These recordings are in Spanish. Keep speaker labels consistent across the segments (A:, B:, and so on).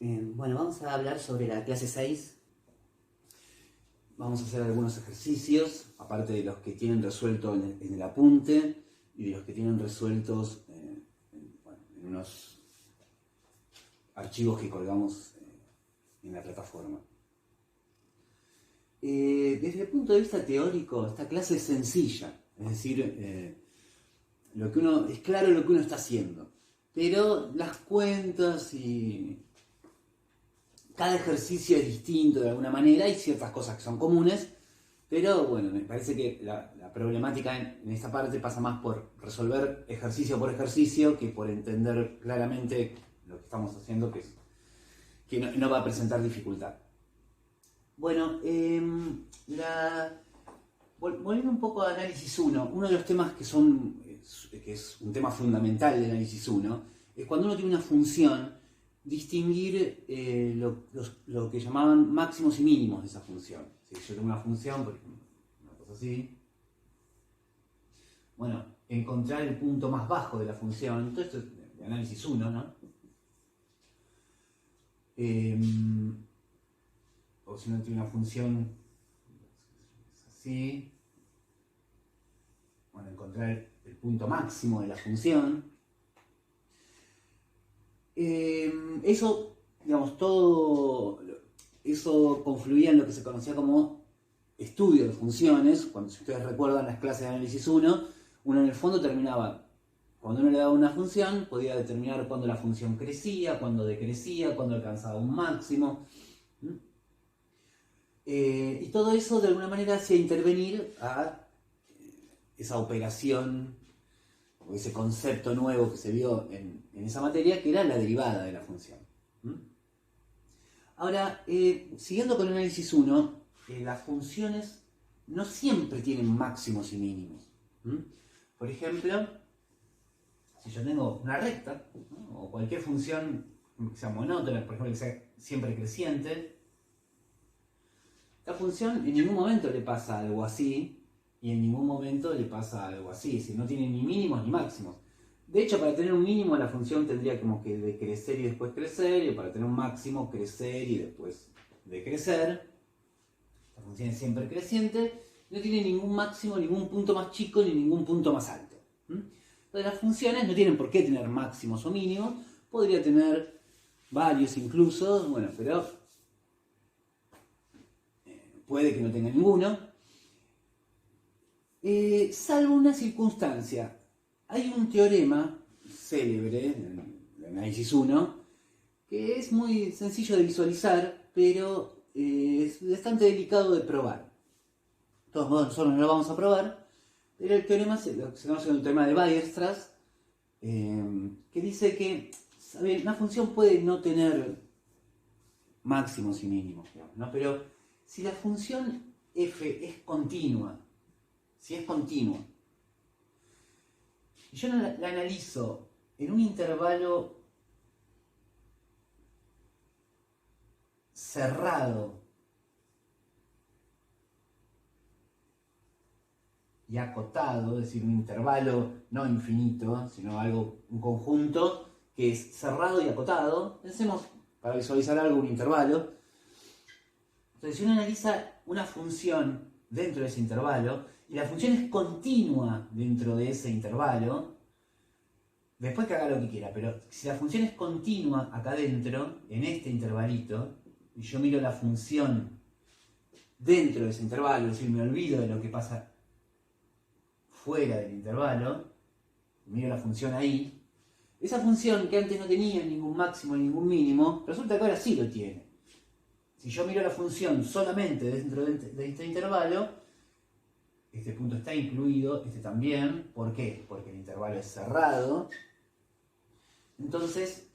A: Bueno, vamos a hablar sobre la clase 6. Vamos a hacer algunos ejercicios, aparte de los que tienen resuelto en el apunte y de los que tienen resueltos en unos archivos que colgamos en la plataforma. Desde el punto de vista teórico, esta clase es sencilla, es decir, es claro lo que uno está haciendo, pero las cuentas y cada ejercicio es distinto de alguna manera, hay ciertas cosas que son comunes, pero bueno, me parece que la problemática en esta parte pasa más por resolver ejercicio por ejercicio que por entender claramente lo que estamos haciendo, que no va a presentar dificultad. Bueno, volviendo un poco a análisis 1, uno de los temas que es un tema fundamental de análisis 1, es cuando uno tiene una función, distinguir lo que llamaban máximos y mínimos de esa función. Si yo tengo una función, por ejemplo, una cosa así, bueno, encontrar el punto más bajo de la función, todo esto es de análisis 1, ¿no? O si uno tiene una función así, bueno, encontrar el punto máximo de la función. Eso, digamos, todo eso confluía en lo que se conocía como estudio de funciones. Cuando, si ustedes recuerdan las clases de análisis 1, uno en el fondo terminaba, cuando uno le daba una función, podía determinar cuándo la función crecía, cuándo decrecía, cuándo alcanzaba un máximo. Y todo eso de alguna manera hacía intervenir a esa operación o ese concepto nuevo que se vio en esa materia, que era la derivada de la función. Ahora, siguiendo con el análisis 1, las funciones no siempre tienen máximos y mínimos. Por ejemplo, si yo tengo una recta, ¿no? O cualquier función que sea monótona, por ejemplo, que sea siempre creciente, la función en ningún momento le pasa algo así, y en ningún momento le pasa algo así, si no tiene ni mínimos ni máximos. De hecho, para tener un mínimo la función tendría como que decrecer y después crecer, y para tener un máximo crecer y después decrecer. La función es siempre creciente, no tiene ningún máximo, ningún punto más chico ni ningún punto más alto. Entonces las funciones no tienen por qué tener máximos o mínimos, podría tener varios incluso, bueno, pero puede que no tenga ninguno. Salvo una circunstancia. Hay un teorema célebre en el análisis 1 que es muy sencillo de visualizar, pero es bastante delicado de probar. De todos modos, nosotros no lo vamos a probar, pero el teorema se conoce como el teorema de Weierstrass, que dice que una función puede no tener máximos y mínimos, digamos, ¿no? Pero si la función f es continua, si es continua, y yo la analizo en un intervalo cerrado y acotado, es decir, un intervalo no infinito, sino un conjunto que es cerrado y acotado, pensemos, para visualizar algo, un intervalo. Entonces, si uno analiza una función dentro de ese intervalo, y la función es continua dentro de ese intervalo, después que haga lo que quiera, pero si la función es continua acá dentro, en este intervalito, y yo miro la función dentro de ese intervalo, es decir, me olvido de lo que pasa fuera del intervalo, miro la función ahí, esa función que antes no tenía ningún máximo ni ningún mínimo, resulta que ahora sí lo tiene. Si yo miro la función solamente dentro de este intervalo, este punto está incluido, este también. ¿Por qué? Porque el intervalo es cerrado. Entonces,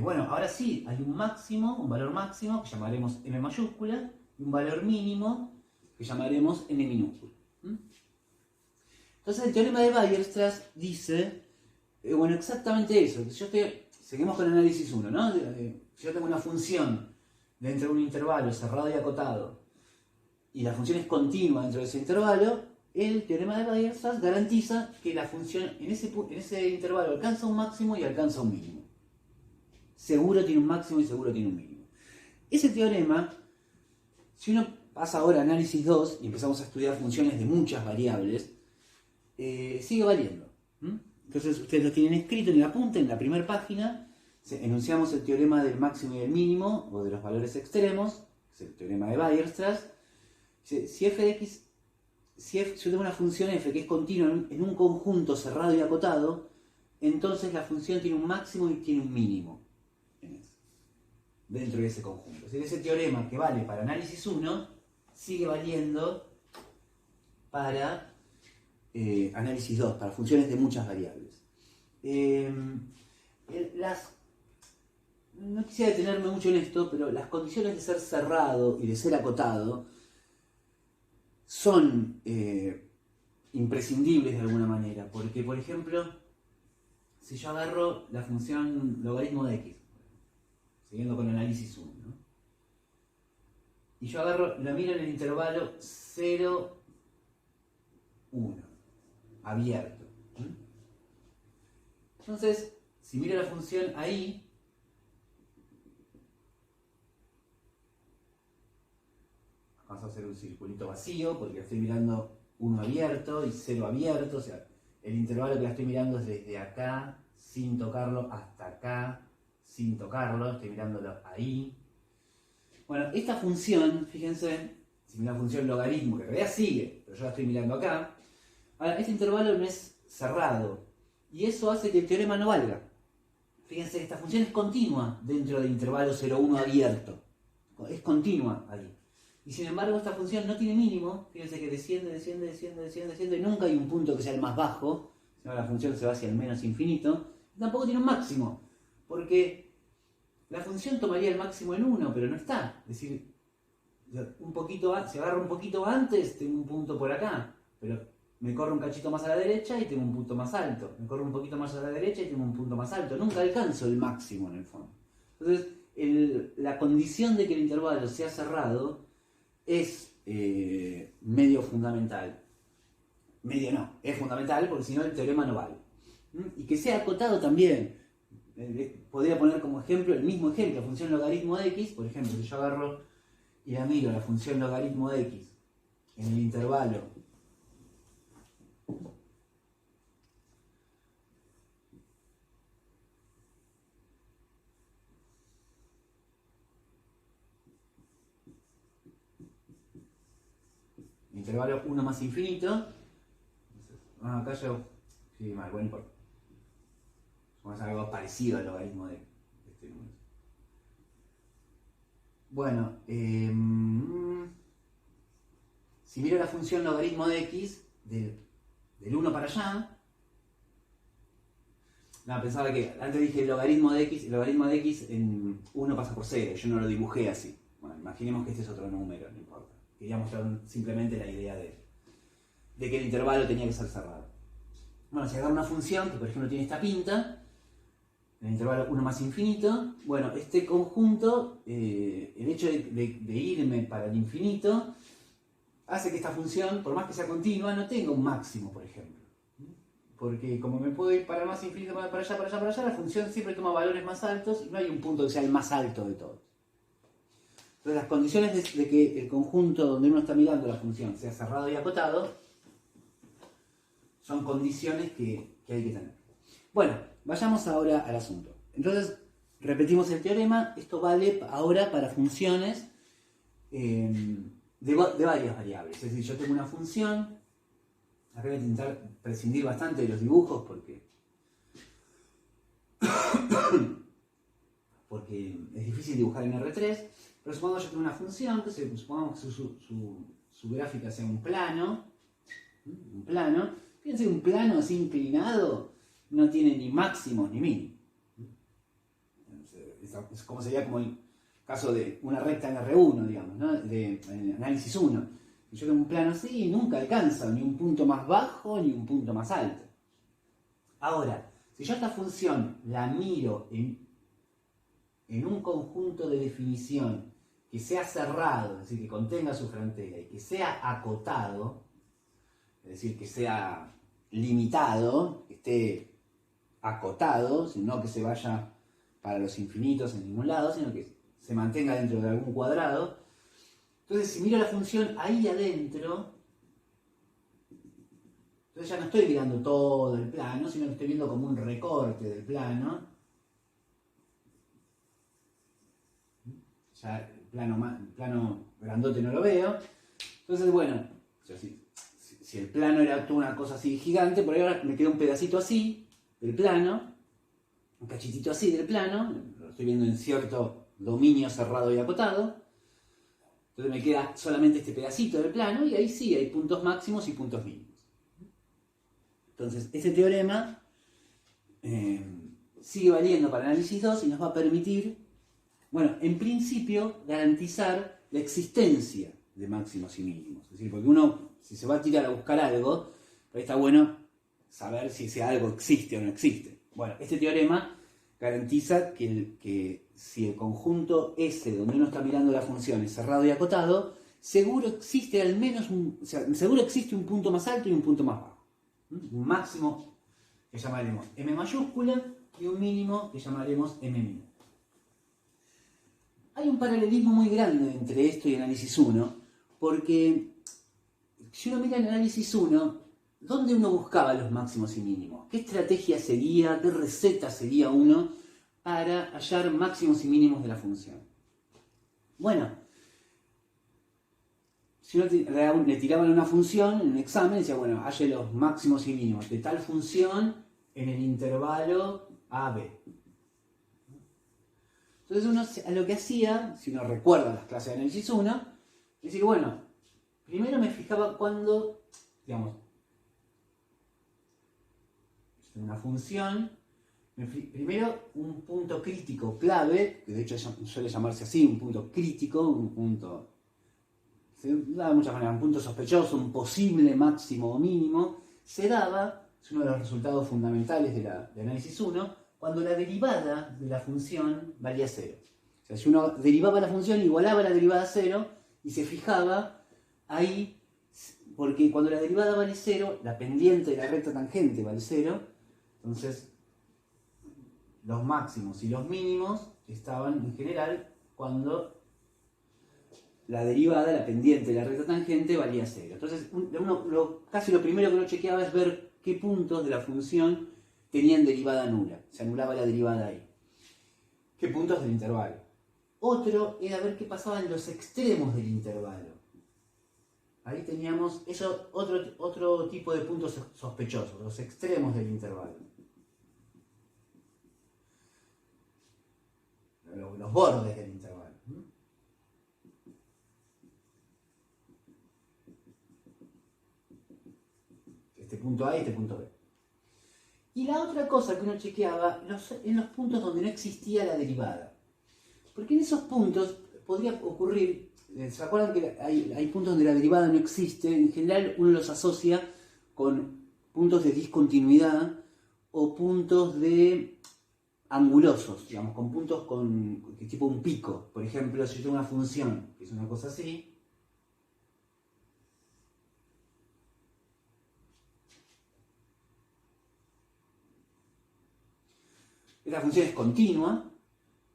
A: bueno, ahora sí, hay un máximo, un valor máximo que llamaremos m mayúscula, y un valor mínimo que llamaremos n minúscula. Entonces el teorema de Weierstrass dice, bueno, exactamente eso. Seguimos con el análisis 1, ¿no? Si yo tengo una función dentro de un intervalo cerrado y acotado, y la función es continua dentro de ese intervalo, el teorema de Weierstrass garantiza que la función en ese intervalo alcanza un máximo y alcanza un mínimo. seguro tiene un máximo y seguro tiene un mínimo. Ese teorema, si uno pasa ahora a análisis 2 y empezamos a estudiar funciones de muchas variables, sigue valiendo. Entonces ustedes lo tienen escrito en la punta, en la primera página, enunciamos el teorema del máximo y del mínimo, o de los valores extremos, es el teorema de Weierstrass. Si f de x, si yo tengo una función f que es continua en un conjunto cerrado y acotado, entonces la función tiene un máximo y tiene un mínimo dentro de ese conjunto. Es decir, ese teorema que vale para análisis 1 sigue valiendo para análisis 2, para funciones de muchas variables. No quisiera detenerme mucho en esto, pero las condiciones de ser cerrado y de ser acotado son imprescindibles de alguna manera, porque por ejemplo, si yo agarro la función logaritmo de x, siguiendo con el análisis 1, ¿no? Y yo agarro, la miro en el intervalo 0, 1, abierto. Entonces, si miro la función ahí, vamos a hacer un circulito vacío, porque estoy mirando 1 abierto y 0 abierto, o sea, el intervalo que la estoy mirando es desde acá, sin tocarlo, hasta acá, sin tocarlo, estoy mirándolo ahí. Bueno, esta función, fíjense, si miro la función logaritmo, que en realidad sigue, pero yo la estoy mirando acá, ahora, este intervalo no es cerrado, y eso hace que el teorema no valga. Fíjense, esta función es continua dentro del intervalo 0,1 abierto, es continua ahí. Y sin embargo esta función no tiene mínimo, fíjense que desciende, y nunca hay un punto que sea el más bajo, sino la función se va hacia el menos infinito, y tampoco tiene un máximo, porque la función tomaría el máximo en 1, pero no está. Es decir, si agarro un poquito antes, tengo un punto por acá, pero me corro un cachito más a la derecha y tengo un punto más alto. Me corro un poquito más a la derecha y tengo un punto más alto. Nunca alcanzo el máximo en el fondo. Entonces, la condición de que el intervalo sea cerrado es medio fundamental. Medio no, es fundamental porque si no el teorema no vale. Y que sea acotado también. Podría poner como ejemplo, el mismo ejemplo, la función logaritmo de x. Por ejemplo, si yo agarro y la miro la función logaritmo de x en el intervalo intervalo 1 más infinito. Acá yo sí, mal, bueno, vamos a hacer algo parecido al logaritmo de este número. Bueno, si miro la función logaritmo de x del 1 para allá, pensaba que antes dije el logaritmo de x en 1 pasa por 0, yo no lo dibujé así. Bueno, imaginemos que este es otro número, no importa. Quería mostrar simplemente la idea de que el intervalo tenía que ser cerrado. Bueno, si agarro una función que por ejemplo tiene esta pinta, en el intervalo 1 más infinito, bueno, este conjunto, el hecho de irme para el infinito, hace que esta función, por más que sea continua, no tenga un máximo, por ejemplo. Porque como me puedo ir para el más infinito, para allá, la función siempre toma valores más altos y no hay un punto que sea el más alto de todos. Entonces las condiciones de que el conjunto donde uno está mirando la función sea cerrado y acotado, son condiciones que hay que tener. Bueno, vayamos ahora al asunto. Entonces, repetimos el teorema. Esto vale ahora para funciones de varias variables. Es decir, yo tengo una función. Acá voy a intentar prescindir bastante de los dibujos porque es difícil dibujar en R3. Pero supongamos que yo tengo una función, supongamos que su gráfica sea un plano. Fíjense que un plano así inclinado no tiene ni máximos ni mínimos. Es como sería como el caso de una recta en R1, digamos, ¿no? En análisis 1. Si yo tengo un plano así, nunca alcanza ni un punto más bajo ni un punto más alto. Ahora, si yo esta función la miro en un conjunto de definición que sea cerrado, es decir, que contenga su frontera y que sea acotado, es decir, que sea limitado, que esté acotado, sino que se vaya para los infinitos en ningún lado, sino que se mantenga dentro de algún cuadrado. Entonces, si miro la función ahí adentro, entonces ya no estoy mirando todo el plano, sino que estoy viendo como un recorte del plano. Ya el plano grandote no lo veo. Entonces, bueno, si el plano era toda una cosa así gigante, por ahí ahora me queda un pedacito así del plano, un cachitito así del plano, lo estoy viendo en cierto dominio cerrado y acotado. Entonces me queda solamente este pedacito del plano y ahí sí hay puntos máximos y puntos mínimos. Entonces, ese teorema sigue valiendo para análisis 2 y nos va a permitir, bueno, en principio, garantizar la existencia de máximos y mínimos. Es decir, porque uno, si se va a tirar a buscar algo, ahí está bueno saber si ese algo existe o no existe. Bueno, este teorema garantiza que si el conjunto S donde uno está mirando la función es cerrado y acotado, seguro existe al menos seguro existe un punto más alto y un punto más bajo. Un máximo que llamaremos M mayúscula y un mínimo que llamaremos M minúscula. Hay un paralelismo muy grande entre esto y análisis 1, porque si uno mira el análisis 1, ¿dónde uno buscaba los máximos y mínimos? ¿Qué estrategia seguía? ¿Qué receta seguía uno para hallar máximos y mínimos de la función? Bueno, si uno le tiraban una función en un examen, decía, bueno, halle los máximos y mínimos de tal función en el intervalo AB. Entonces uno lo que hacía, si uno recuerda las clases de análisis 1, es decir, bueno, primero me fijaba cuando, digamos, una función, primero un punto crítico clave, que de hecho suele llamarse así, un punto crítico, un punto, se da de muchas maneras, un punto sospechoso, un posible máximo o mínimo, se daba, es uno de los resultados fundamentales de análisis 1, cuando la derivada de la función valía 0. O sea, si uno derivaba la función, igualaba la derivada a 0 y se fijaba ahí, porque cuando la derivada vale 0, la pendiente de la recta tangente vale 0, entonces los máximos y los mínimos estaban en general cuando la derivada, la pendiente de la recta tangente valía 0. Entonces casi lo primero que uno chequeaba es ver qué puntos de la función tenían derivada nula, se anulaba la derivada ahí. ¿Qué puntos del intervalo? Otro era ver qué pasaba en los extremos del intervalo. Ahí teníamos otro tipo de puntos sospechosos, los extremos del intervalo. Los bordes del intervalo. Este punto A y este punto B. Y la otra cosa que uno chequeaba, en los puntos donde no existía la derivada. Porque en esos puntos podría ocurrir, ¿se acuerdan que hay puntos donde la derivada no existe? En general uno los asocia con puntos de discontinuidad o puntos de angulosos, digamos, con puntos tipo un pico. Por ejemplo, si yo tengo una función que es una cosa así, esta función es continua,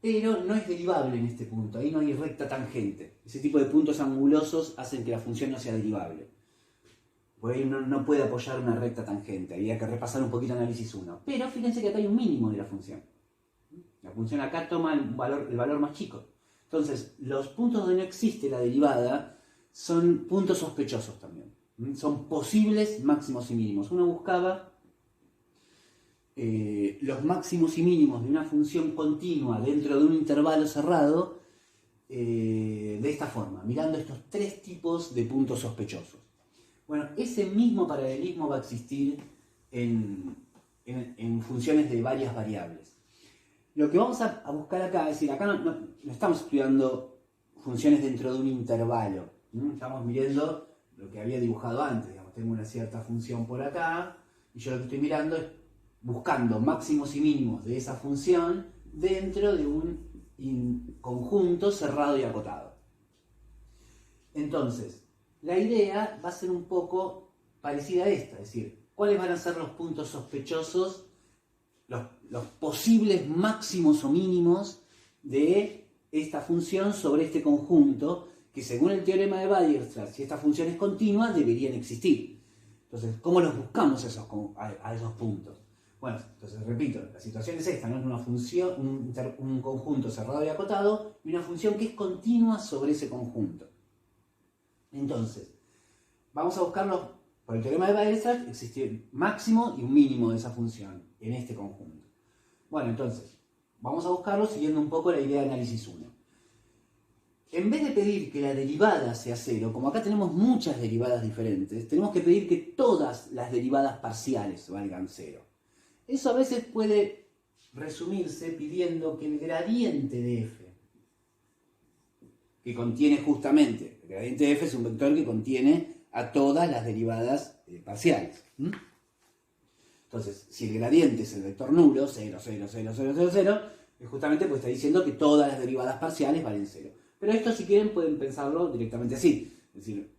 A: pero no es derivable en este punto. Ahí no hay recta tangente. Ese tipo de puntos angulosos hacen que la función no sea derivable. Por ahí uno no puede apoyar una recta tangente. Habría que repasar un poquito análisis 1. Pero fíjense que acá hay un mínimo de la función. La función acá toma el valor más chico. Entonces, los puntos donde no existe la derivada son puntos sospechosos también. Son posibles máximos y mínimos. Uno buscaba los máximos y mínimos de una función continua dentro de un intervalo cerrado de esta forma, mirando estos tres tipos de puntos sospechosos. Bueno, ese mismo paralelismo va a existir en funciones de varias variables. Lo que vamos a buscar acá, es decir, acá no estamos estudiando funciones dentro de un intervalo, estamos mirando lo que había dibujado antes, digamos, tengo una cierta función por acá, y yo lo que estoy mirando es buscando máximos y mínimos de esa función dentro de un conjunto cerrado y acotado. Entonces, la idea va a ser un poco parecida a esta, es decir, ¿cuáles van a ser los puntos sospechosos los posibles máximos o mínimos de esta función sobre este conjunto, que según el teorema de Weierstrass, si esta función es continua, deberían existir. Entonces, ¿cómo los buscamos a esos puntos? Bueno, entonces repito, la situación es esta, ¿no? Es una función, un conjunto cerrado y acotado, y una función que es continua sobre ese conjunto. Entonces, vamos a buscarlo por el teorema de Weierstrass, existe un máximo y un mínimo de esa función en este conjunto. Bueno, entonces, vamos a buscarlo siguiendo un poco la idea de análisis 1. En vez de pedir que la derivada sea 0, como acá tenemos muchas derivadas diferentes, tenemos que pedir que todas las derivadas parciales valgan 0. Eso a veces puede resumirse pidiendo que el gradiente de f, que contiene justamente, el gradiente de f es un vector que contiene a todas las derivadas parciales. Entonces, si el gradiente es el vector nulo, 0, 0, 0, 0, 0, 0, justamente pues está diciendo que todas las derivadas parciales valen 0. Pero esto, si quieren, pueden pensarlo directamente así. Es decir,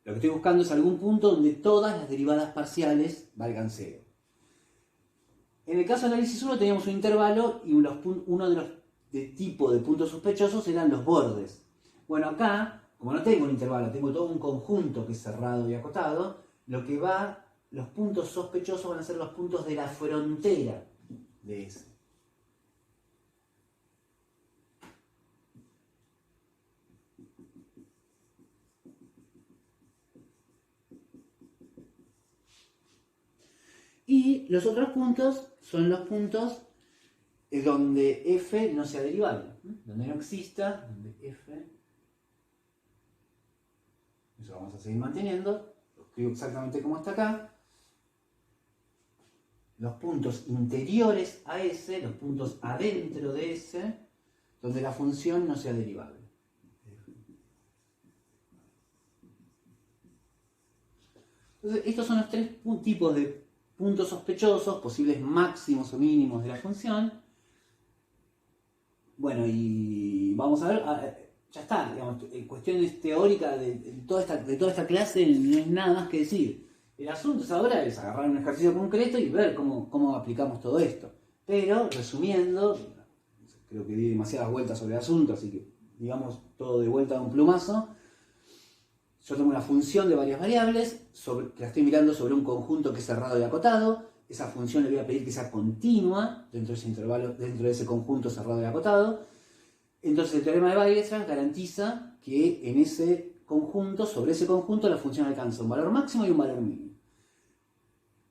A: lo que estoy buscando es algún punto donde todas las derivadas parciales valgan 0. En el caso del análisis 1 teníamos un intervalo y uno de los tipo de puntos sospechosos eran los bordes. Bueno, acá, como no tengo un intervalo, tengo todo un conjunto que es cerrado y acotado, los puntos sospechosos van a ser los puntos de la frontera de ese. Y los otros puntos son los puntos donde f no sea derivable, donde no exista, donde f, eso vamos a seguir manteniendo, lo escribo exactamente como está acá, los puntos interiores a S, los puntos adentro de S, donde la función no sea derivable. Entonces, estos son los tres tipos de puntos sospechosos, posibles máximos o mínimos de la función. Bueno, y vamos a ver, ya está, digamos, en cuestiones teóricas de toda esta clase no hay nada más que decir. El asunto ahora es agarrar un ejercicio concreto y ver cómo aplicamos todo esto. Pero, resumiendo, creo que di demasiadas vueltas sobre el asunto, así que digamos todo de vuelta de un plumazo. Yo tengo una función de varias variables, que la estoy mirando sobre un conjunto que es cerrado y acotado. Esa función le voy a pedir que sea continua dentro de ese intervalo, dentro de ese conjunto cerrado y acotado. Entonces el teorema de Weierstrass garantiza que en ese conjunto, sobre ese conjunto, la función alcanza un valor máximo y un valor mínimo.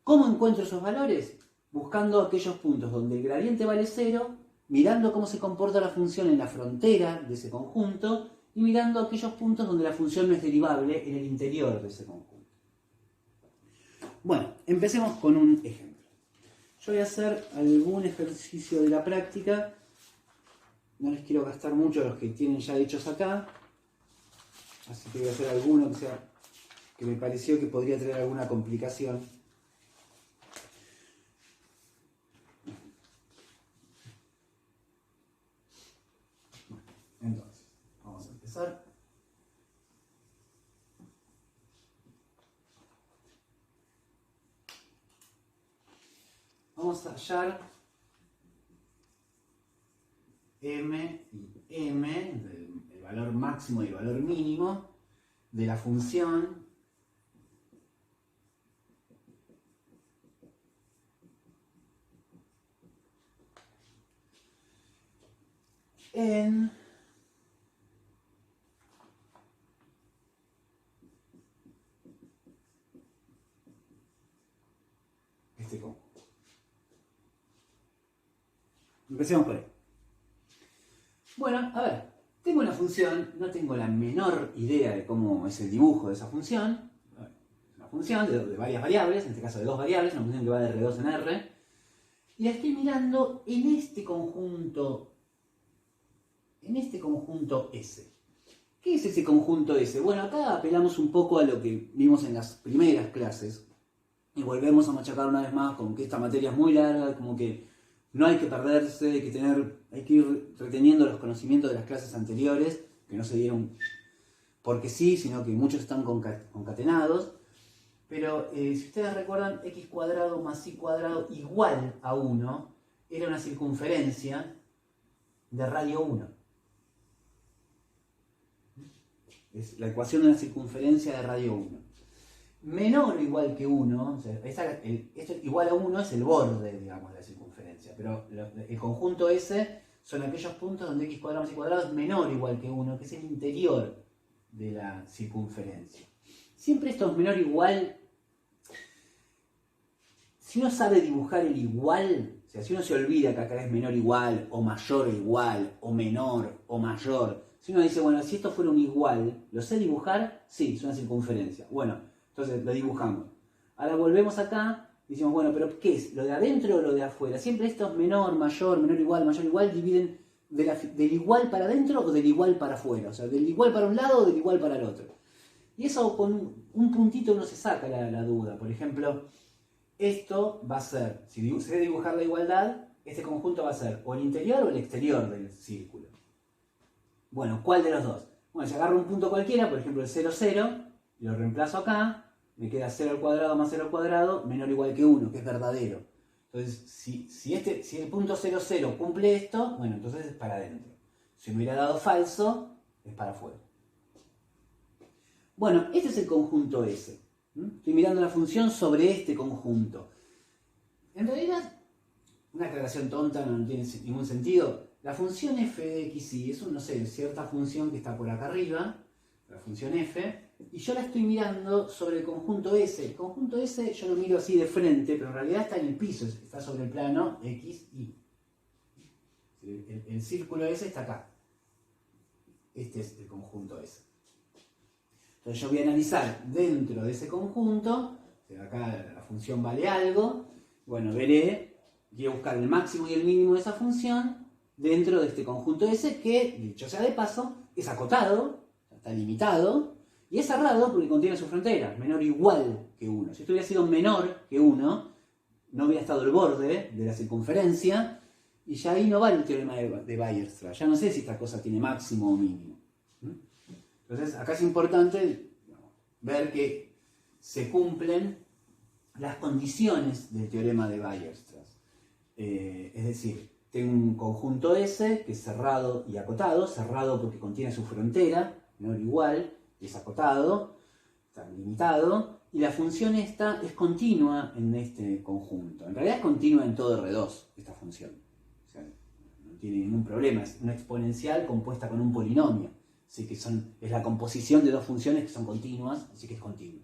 A: ¿Cómo encuentro esos valores? Buscando aquellos puntos donde el gradiente vale 0, mirando cómo se comporta la función en la frontera de ese conjunto, y mirando aquellos puntos donde la función no es derivable en el interior de ese conjunto. Bueno, empecemos con un ejemplo. Yo voy a hacer algún ejercicio de la práctica. No les quiero gastar mucho los que tienen ya hechos acá. Así que voy a hacer alguno que me pareció que podría traer alguna complicación. Entonces, vamos a empezar. Vamos a hallar m y m, el valor máximo y el valor mínimo de la función en este conjunto. Empecemos por ahí. Bueno, a ver, tengo una función, no tengo la menor idea de cómo es el dibujo de esa función. Es una función de varias variables, en este caso de dos variables, una función que va de R2 en R. Y la estoy mirando en este conjunto S. ¿Qué es ese conjunto S? Bueno, acá apelamos un poco a lo que vimos en las primeras clases. Y volvemos a machacar una vez más con que esta materia es muy larga, como que no hay que perderse, hay que ir reteniendo los conocimientos de las clases anteriores, que no se dieron porque sí, sino que muchos están concatenados. Pero si ustedes recuerdan, x² más y² igual a 1, era una circunferencia de radio 1. Es la ecuación de una circunferencia de radio 1. Menor o igual que 1, o sea, esto igual a 1 es el borde, digamos, de la circunferencia, pero el conjunto S son aquellos puntos donde x cuadrado más y cuadrado es menor o igual que 1, que es el interior de la circunferencia. Siempre esto es menor o igual. Si uno sabe dibujar el igual, o sea, si uno se olvida que acá es menor o igual, o mayor o igual, o menor o mayor, si uno dice, bueno, si esto fuera un igual, ¿lo sé dibujar? Sí, es una circunferencia. Bueno, entonces lo dibujamos. Ahora volvemos acá y decimos, bueno, pero ¿qué es? ¿Lo de adentro o lo de afuera? Siempre estos menor, mayor, menor igual, dividen del igual para adentro o del igual para afuera. O sea, del igual para un lado o del igual para el otro. Y eso con un puntito uno se saca la duda. Por ejemplo, esto va a ser, si se debe dibujar la igualdad, este conjunto va a ser o el interior o el exterior del círculo. Bueno, ¿cuál de los dos? Bueno, si agarro un punto cualquiera, por ejemplo el 0, 0, y lo reemplazo acá, me queda 0 al cuadrado más 0 al cuadrado, menor o igual que 1, que es verdadero. Entonces, si el punto 0, 0 cumple esto, bueno, entonces es para adentro. Si me hubiera dado falso, es para afuera. Bueno, este es el conjunto S. Estoy mirando la función sobre este conjunto. En realidad, una aclaración tonta, no tiene ningún sentido. La función f de x y es, no sé, cierta función que está por acá arriba, la función f, y yo la estoy mirando sobre el conjunto S. El conjunto S yo lo miro así de frente, pero en realidad está en el piso, está sobre el plano x, y. El círculo S está acá. Este es el conjunto S. Entonces yo voy a analizar dentro de ese conjunto, acá la función vale algo, bueno, voy a buscar el máximo y el mínimo de esa función dentro de este conjunto S que, dicho sea de paso, es acotado, está limitado, y es cerrado porque contiene su frontera, menor o igual que 1. Si esto hubiera sido menor que 1, no hubiera estado el borde de la circunferencia, y ya ahí no vale el teorema de Weierstrass. Ya no sé si esta cosa tiene máximo o mínimo. Entonces, acá es importante ver que se cumplen las condiciones del teorema de Weierstrass. Es decir, tengo un conjunto S que es cerrado y acotado, cerrado porque contiene su frontera, menor o igual, es acotado, está limitado, y la función esta es continua en este conjunto. En realidad es continua en todo R2, esta función. O sea, no tiene ningún problema, es una exponencial compuesta con un polinomio. Así que es la composición de dos funciones que son continuas, así que es continua.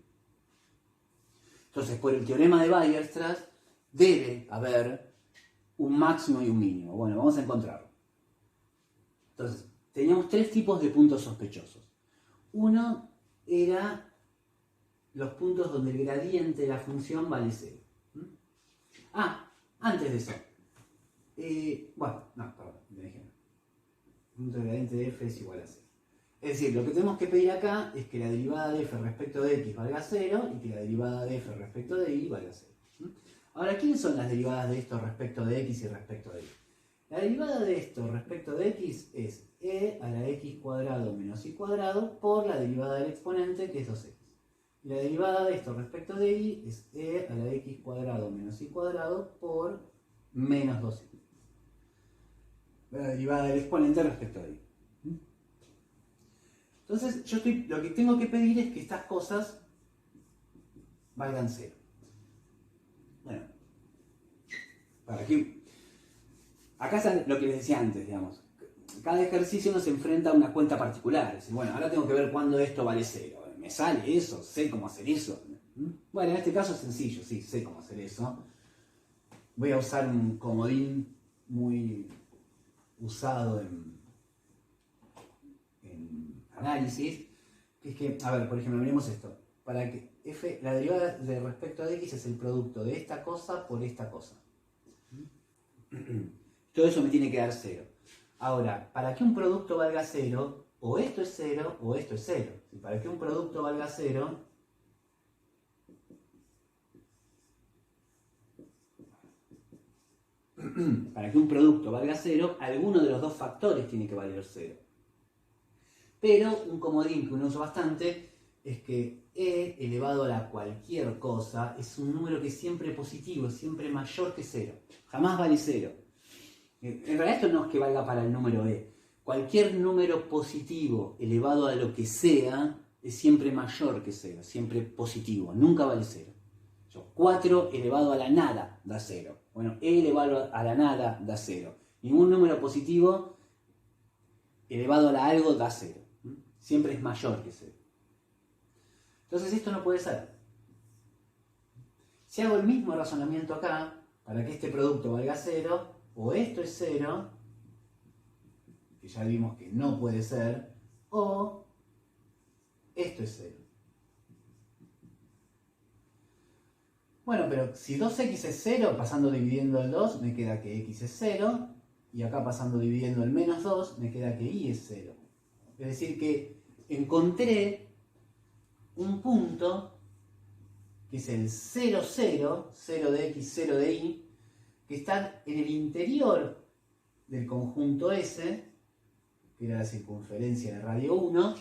A: Entonces, por el teorema de Weierstrass, debe haber un máximo y un mínimo. Bueno, vamos a encontrarlo. Entonces, teníamos tres tipos de puntos sospechosos. Uno era los puntos donde el gradiente de la función vale 0. Antes de eso. Me dije. El punto de gradiente de f es igual a 0. Es decir, lo que tenemos que pedir acá es que la derivada de f respecto de x valga 0 y que la derivada de f respecto de y valga 0. Ahora, ¿quiénes son las derivadas de esto respecto de x y respecto de y? La derivada de esto respecto de x es e a la x cuadrado menos y cuadrado por la derivada del exponente, que es 2x. Y la derivada de esto respecto de y es e a la x cuadrado menos y cuadrado por menos 2x. La derivada del exponente respecto de y. Entonces, lo que tengo que pedir es que estas cosas valgan 0. Bueno, para aquí. Acá está lo que les decía antes, digamos. Cada ejercicio uno se enfrenta a una cuenta particular. Es decir, bueno, ahora tengo que ver cuándo esto vale 0. ¿Me sale eso? ¿Sé cómo hacer eso? Bueno, en este caso es sencillo, sí, sé cómo hacer eso. Voy a usar un comodín muy usado en análisis, que es que, a ver, por ejemplo, miremos esto. Para que f, la derivada de respecto a x es el producto de esta cosa por esta cosa. Todo eso me tiene que dar 0. Ahora, para que un producto valga 0, o esto es 0 o esto es 0. Para que un producto valga 0, alguno de los dos factores tiene que valer 0. Pero un comodín que uno usa bastante es que e elevado a la cualquier cosa es un número que es siempre positivo, es siempre mayor que 0. Jamás vale 0. En realidad esto no es que valga para el número e. Cualquier número positivo elevado a lo que sea es siempre mayor que 0, siempre positivo, nunca vale 0. 4 elevado a la nada da 0. Bueno, e elevado a la nada da 0. Ningún número positivo elevado a la algo da 0. Siempre es mayor que 0. Entonces esto no puede ser. Si hago el mismo razonamiento acá, para que este producto valga 0, o esto es 0, que ya vimos que no puede ser, o esto es 0. Bueno, pero si 2x es 0, pasando dividiendo el 2, me queda que x es 0, y acá pasando dividiendo el menos 2, me queda que y es 0. Es decir que encontré un punto que es el 0, 0, 0 de x, 0 de y, que está en el interior del conjunto S, que era la circunferencia de radio 1,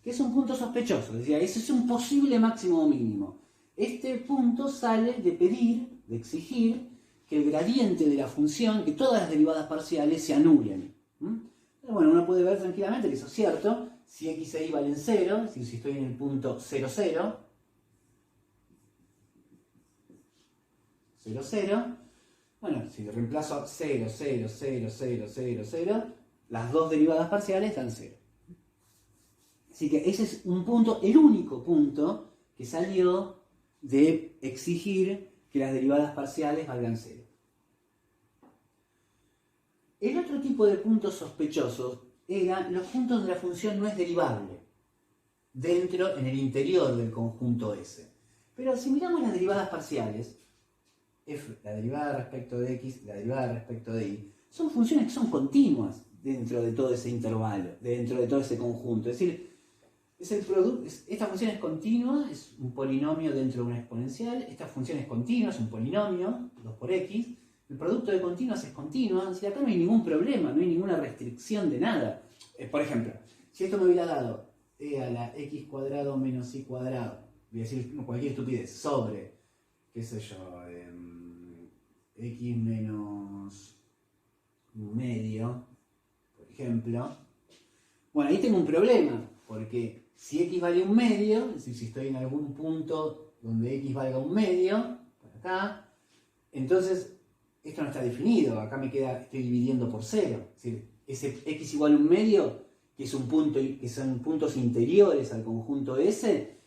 A: que es un punto sospechoso, es decir, ese es un posible máximo o mínimo. Este punto sale de pedir, de exigir, que el gradiente de la función, que todas las derivadas parciales se anulen. Pero bueno, uno puede ver tranquilamente que eso es cierto. Si x e y valen 0, es decir, si estoy en el punto 0, 0, 0, 0, bueno, si reemplazo 0, 0, 0, 0, 0, 0, las dos derivadas parciales dan 0. Así que ese es un punto, el único punto que salió de exigir que las derivadas parciales valgan 0. El otro tipo de puntos sospechosos eran los puntos donde la función no es derivable, dentro, en el interior del conjunto S. Pero si miramos las derivadas parciales, f, la derivada respecto de x, la derivada respecto de y, son funciones que son continuas dentro de todo ese intervalo, dentro de todo ese conjunto. Es decir, esta función es continua, es un polinomio dentro de una exponencial, esta función es continua, es un polinomio, 2 por x, el producto de continuas es continuo, es decir, acá no hay ningún problema, no hay ninguna restricción de nada. Por ejemplo, si esto me hubiera dado e a la x cuadrado menos y cuadrado, voy a decir cualquier estupidez, sobre, qué sé yo, x menos un medio, por ejemplo, bueno, ahí tengo un problema, porque si x vale un medio, es decir, si estoy en algún punto donde x valga un medio, por acá, entonces esto no está definido, acá me queda, estoy dividiendo por 0, es decir, ese x igual a un medio, que es un punto, que son puntos interiores al conjunto S,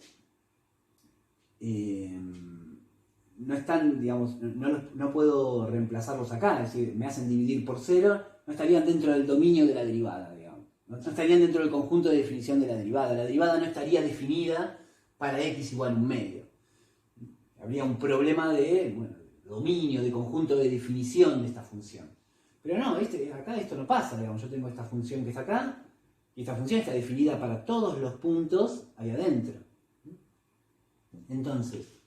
A: no están, digamos, no puedo reemplazarlos acá, es decir, me hacen dividir por 0, no estarían dentro del dominio de la derivada, digamos. No estarían dentro del conjunto de definición de la derivada. La derivada no estaría definida para x igual a un medio. Habría un problema de dominio, de conjunto de definición de esta función. Pero no, acá esto no pasa, digamos. Yo tengo esta función que está acá, y esta función está definida para todos los puntos ahí adentro. Entonces,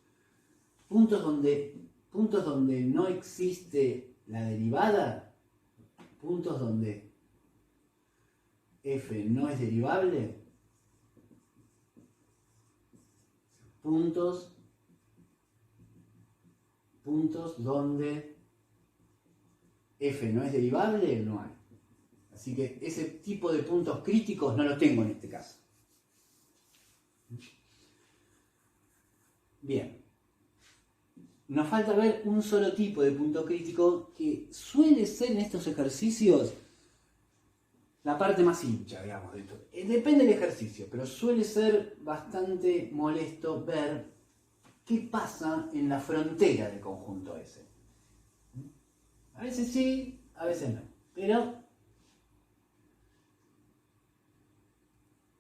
A: puntos donde no existe la derivada, puntos donde f no es derivable, puntos donde f no es derivable, no hay. Así que ese tipo de puntos críticos no los tengo en este caso. Bien. Nos falta ver un solo tipo de punto crítico que suele ser en estos ejercicios la parte más hincha, digamos, de esto. Depende del ejercicio, pero suele ser bastante molesto ver qué pasa en la frontera del conjunto S. A veces sí, a veces no. Pero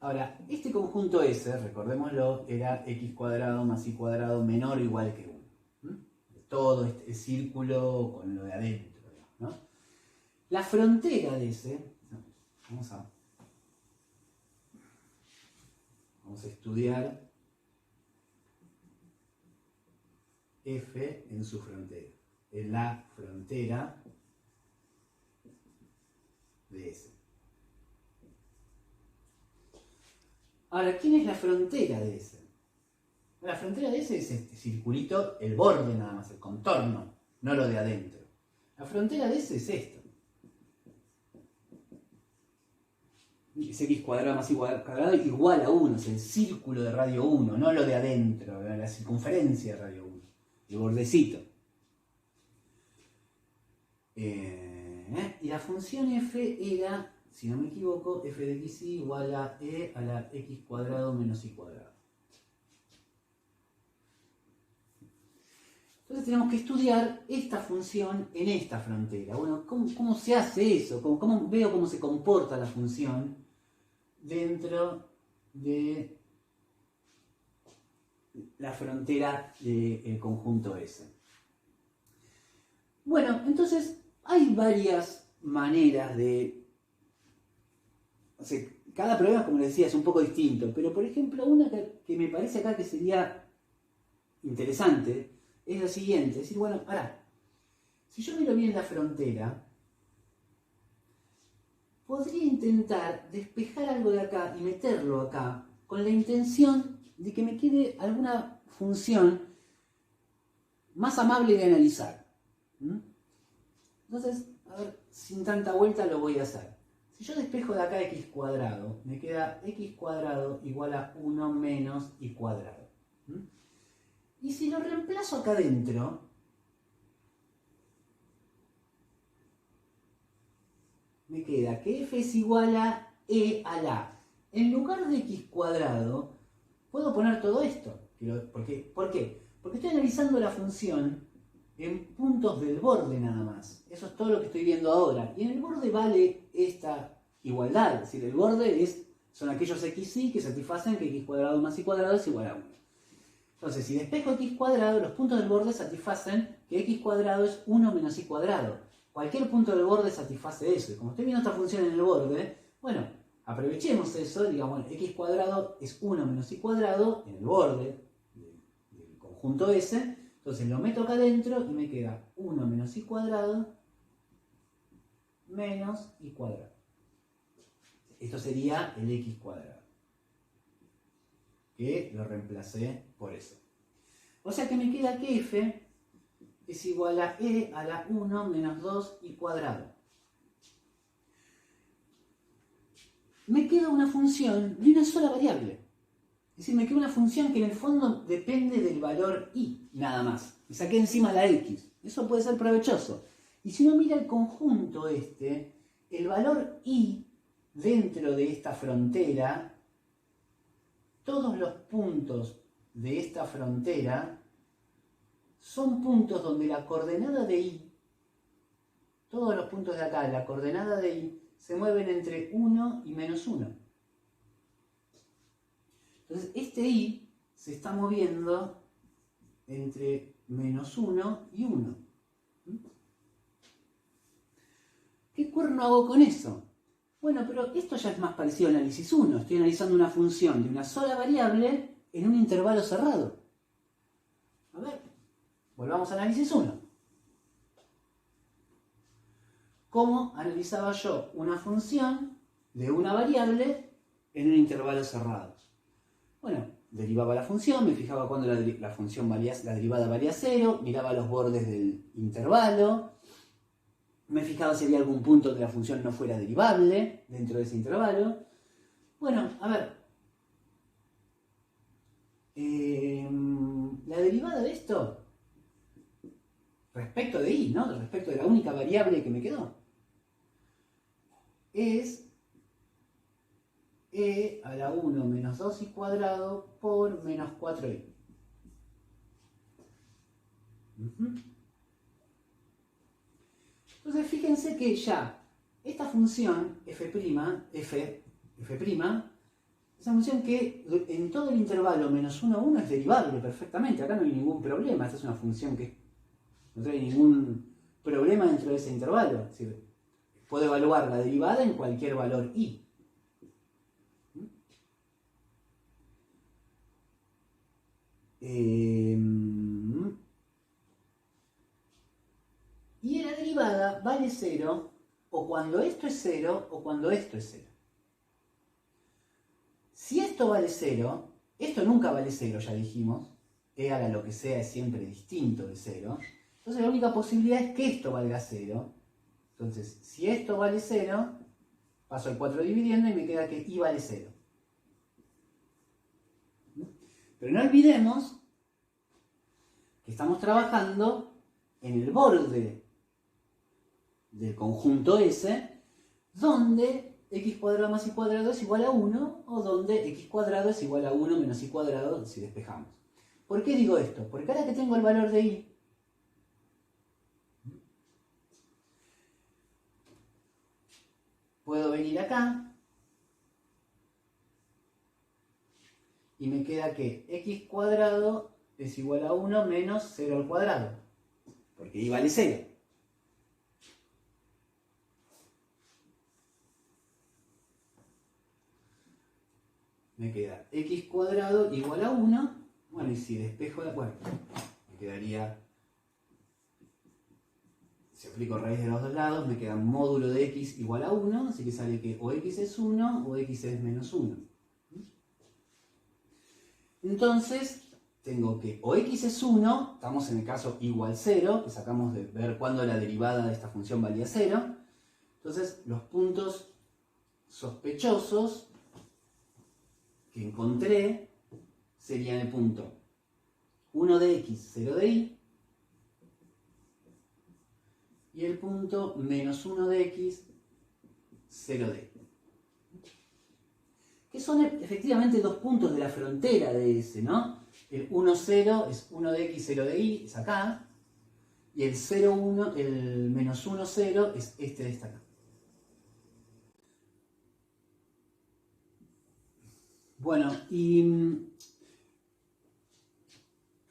A: ahora, este conjunto S, recordémoslo, era x cuadrado más y cuadrado menor o igual que 1. Todo este círculo con lo de adentro, ¿no? La frontera de ese, vamos a estudiar f en su frontera, en la frontera de S. Ahora, ¿quién es la frontera de S? La frontera de S es este circulito, el borde nada más, el contorno, no lo de adentro. La frontera de S es esto. es x cuadrado más y cuadrado igual a 1, es el círculo de radio 1, no lo de adentro, la circunferencia de radio 1, el bordecito. Y la función f era, si no me equivoco, f de xy igual a e a la x cuadrado menos y cuadrado. Entonces tenemos que estudiar esta función en esta frontera. Bueno, ¿cómo se hace eso? ¿Cómo veo cómo se comporta la función dentro de la frontera del conjunto S? Bueno, entonces hay varias maneras de... O sea, cada problema, como les decía, es un poco distinto, pero por ejemplo, una que me parece acá que sería interesante es la siguiente, es decir, bueno, ahora, si yo miro bien la frontera, podría intentar despejar algo de acá y meterlo acá, con la intención de que me quede alguna función más amable de analizar. Entonces, a ver, sin tanta vuelta lo voy a hacer. Si yo despejo de acá x cuadrado, me queda x cuadrado igual a 1 menos y cuadrado. Y si lo reemplazo acá adentro, me queda que f es igual a e a la. En lugar de x cuadrado, puedo poner todo esto. ¿Por qué? Porque estoy analizando la función en puntos del borde nada más. Eso es todo lo que estoy viendo ahora. Y en el borde vale esta igualdad. Es decir, el borde son aquellos xy que satisfacen que x cuadrado más y cuadrado es igual a 1. Entonces, si despejo x cuadrado, los puntos del borde satisfacen que x cuadrado es 1 menos y cuadrado. Cualquier punto del borde satisface eso. Y como estoy viendo esta función en el borde, bueno, aprovechemos eso, digamos, x cuadrado es 1 menos y cuadrado en el borde del conjunto S. Entonces lo meto acá adentro y me queda 1 menos y cuadrado menos y cuadrado. Esto sería el x cuadrado, que lo reemplacé por eso. O sea que me queda que f es igual a e a la 1 menos 2 y cuadrado. Me queda una función de una sola variable. Es decir, me queda una función que en el fondo depende del valor y, nada más. Me saqué encima la x. Eso puede ser provechoso. Y si uno mira el conjunto el valor y dentro de esta frontera, todos los puntos de esta frontera son puntos donde la coordenada de y, todos los puntos de acá, la coordenada de y, se mueven entre 1 y menos 1. Entonces, este y se está moviendo entre menos 1 y 1. ¿Qué cuerno hago con eso? Bueno, pero esto ya es más parecido al análisis 1. Estoy analizando una función de una sola variable en un intervalo cerrado. A ver, volvamos al análisis 1. ¿Cómo analizaba yo una función de una variable en un intervalo cerrado? Bueno, derivaba la función, me fijaba cuando la función valía, la derivada valía 0, miraba los bordes del intervalo, me fijaba si había algún punto que la función no fuera derivable dentro de ese intervalo. Bueno, a ver. La derivada de esto, respecto de y, ¿no? Respecto de la única variable que me quedó, es e a la 1 menos 2 y cuadrado por menos 4i. Entonces fíjense que ya esta función f', esa función que en todo el intervalo menos 1 a 1 es derivable perfectamente. Acá no hay ningún problema. Esta es una función que no trae ningún problema dentro de ese intervalo. Es decir, puedo evaluar la derivada en cualquier valor i. Y la derivada vale 0 o cuando esto es 0 o cuando esto es 0. Si esto vale 0, esto nunca vale 0, ya dijimos. E a la lo que sea es siempre distinto de 0. Entonces la única posibilidad es que esto valga 0. Entonces, si esto vale 0, paso el 4 dividiendo y me queda que y vale 0. Pero no olvidemos que estamos trabajando en el borde del conjunto S, donde x cuadrado más y cuadrado es igual a 1, o donde x cuadrado es igual a 1 menos y cuadrado si despejamos. ¿Por qué digo esto? Porque ahora que tengo el valor de y, puedo venir acá y me queda que x cuadrado es igual a 1 menos 0 al cuadrado, porque y vale 0. Me queda x cuadrado igual a 1, bueno, y si despejo la cuenta, me quedaría, si aplico raíz de los dos lados, me queda módulo de x igual a 1, así que sale que o x es 1 o x es menos 1. Entonces, tengo que o x es 1, estamos en el caso igual 0, que sacamos de ver cuándo la derivada de esta función valía 0. Entonces, los puntos sospechosos que encontré serían el punto 1 de x, 0 de y, y el punto menos 1 de x, 0 de y. Que son efectivamente dos puntos de la frontera de S, ¿no? El 1, 0 es 1 de x, 0 de y, es acá. Y el 0, 1, el menos 1, 0 es este de esta acá. Bueno, y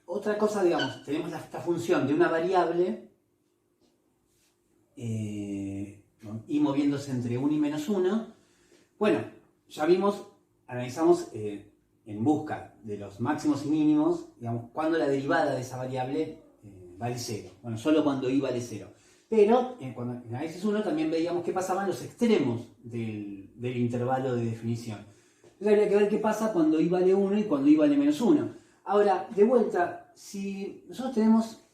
A: otra cosa, digamos, tenemos esta función de una variable y moviéndose entre 1 y menos 1. Bueno, ya vimos, analizamos en busca de los máximos y mínimos, digamos, cuando la derivada de esa variable vale 0. Bueno, solo cuando y vale 0. Pero cuando, en análisis 1 también veíamos qué pasaban los extremos del intervalo de definición. Entonces habría que ver qué pasa cuando y vale 1 y cuando y vale menos 1. Ahora, de vuelta, si nosotros tenemos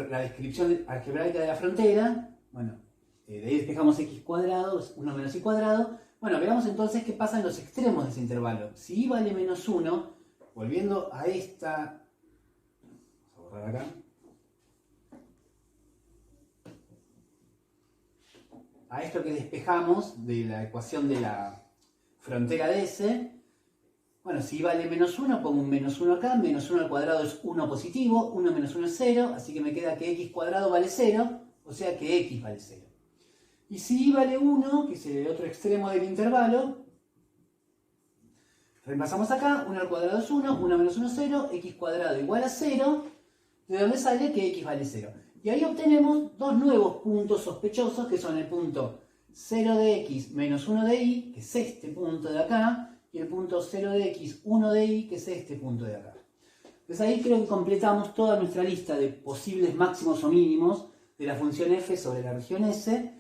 A: la descripción algebraica de la frontera, bueno, de ahí despejamos x cuadrado, 1 menos y cuadrado. Bueno, veamos entonces qué pasa en los extremos de ese intervalo. Si y vale menos 1, volviendo a esta... Vamos a borrar acá. A esto que despejamos de la ecuación de la frontera de S. Bueno, si y vale menos 1, pongo un menos 1 acá. Menos 1 al cuadrado es 1 positivo. 1 menos 1 es 0. Así que me queda que x cuadrado vale 0. O sea que x vale 0. Y si y vale 1, que es el otro extremo del intervalo, reemplazamos acá, 1 al cuadrado es 1, 1 menos 1 es 0, x cuadrado igual a 0, de donde sale que x vale 0. Y ahí obtenemos dos nuevos puntos sospechosos, que son el punto 0 de x menos 1 de y, que es este punto de acá, y el punto 0 de x, 1 de y, que es este punto de acá. Entonces ahí creo que completamos toda nuestra lista de posibles máximos o mínimos de la función f sobre la región S,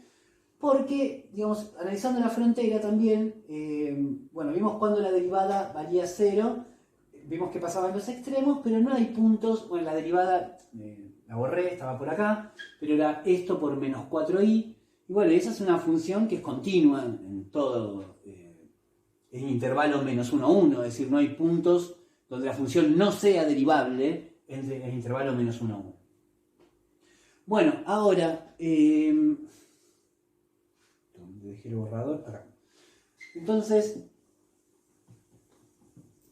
A: porque, digamos, analizando la frontera también, bueno, vimos cuando la derivada valía 0, vimos que pasaban los extremos, pero no hay puntos, bueno, la derivada, la borré, estaba por acá, pero era esto por menos 4i, y bueno, esa es una función que es continua en todo el intervalo menos 1, 1, es decir, no hay puntos donde la función no sea derivable entre el intervalo menos 1, 1. Bueno, ahora... dejé el borrador acá. Entonces,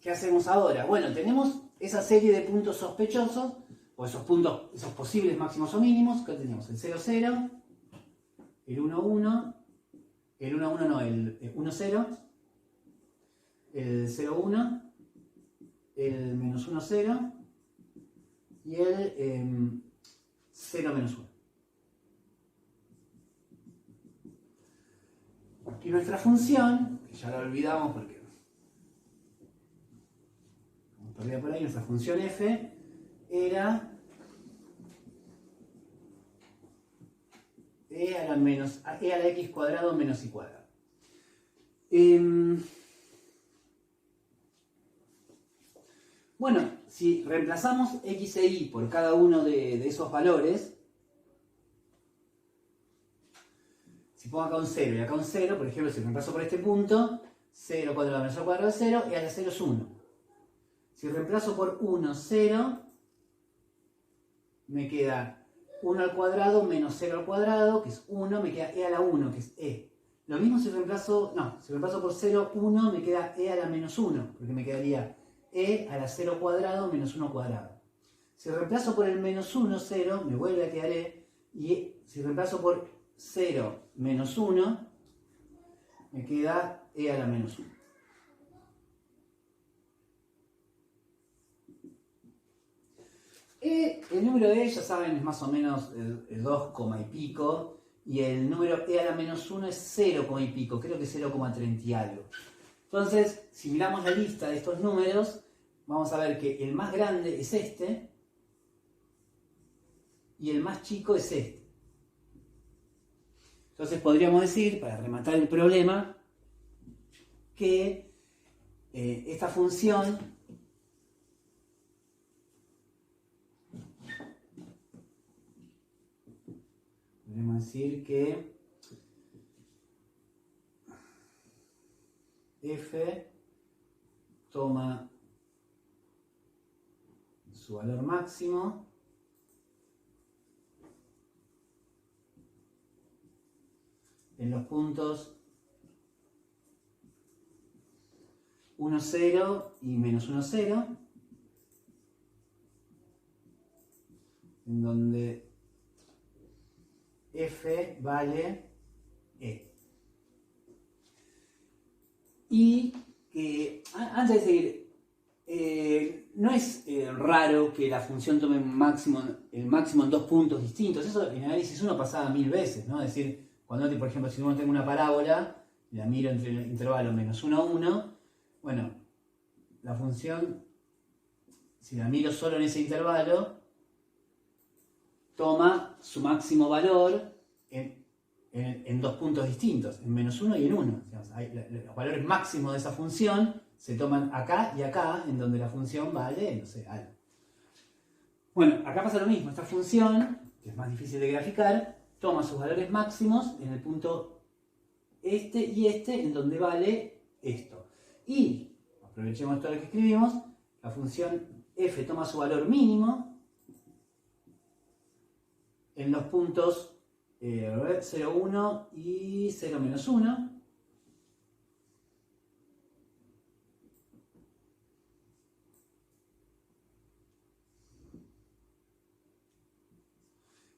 A: ¿qué hacemos ahora? Bueno, tenemos esa serie de puntos sospechosos, o esos puntos, esos posibles máximos o mínimos, que tenemos el 0, 0, el 1, 1, el 1, 1 no, el 1, 0, el 0, 1, el menos 1, 0 y el 0, menos 1. Y nuestra función, que ya la olvidamos porque como perdía por ahí, nuestra función f era e a la x cuadrado menos y cuadrado. Bueno, si reemplazamos x e y por cada uno de esos valores, Si pongo acá un 0 y acá un 0, por ejemplo, si reemplazo por este punto, 0 cuadrado menos 0 cuadrado es 0 y a la 0 es 1. Si reemplazo por 1, 0, me queda 1 al cuadrado menos 0 al cuadrado, que es 1, me queda e a la 1, que es e. Lo mismo si reemplazo por 0, 1, me queda e a la menos 1, porque me quedaría e a la 0 cuadrado menos 1 cuadrado. Si reemplazo por el menos 1, 0, me vuelve a quedar e, y si reemplazo por 0 menos 1, me queda e a la menos 1. El número e, ya saben, es más o menos el 2, y pico, y el número e a la menos 1 es 0, y pico, creo que 0,30 y algo. Entonces, si miramos la lista de estos números, vamos a ver que el más grande es este, y el más chico es este. Entonces podríamos decir, para rematar el problema, que esta función podríamos decir que f toma su valor máximo en los puntos 1, 0 y menos 1, 0, en donde f vale e. Y antes de seguir, no es raro que la función tome el máximo en dos puntos distintos. Eso en análisis 1 pasaba 1000 veces, ¿no? Es decir, cuando, por ejemplo, si uno tengo una parábola, la miro entre el intervalo menos 1 a 1, bueno, la función, si la miro solo en ese intervalo, toma su máximo valor en dos puntos distintos, en menos 1 y en 1. Los valores máximos de esa función se toman acá y acá, en donde la función vale, no sé, algo. Bueno, acá pasa lo mismo. Esta función, que es más difícil de graficar, toma sus valores máximos en el punto este y este, en donde vale esto. Y, aprovechemos todo lo que escribimos, la función f toma su valor mínimo en los puntos 0, 1 y 0, menos 1.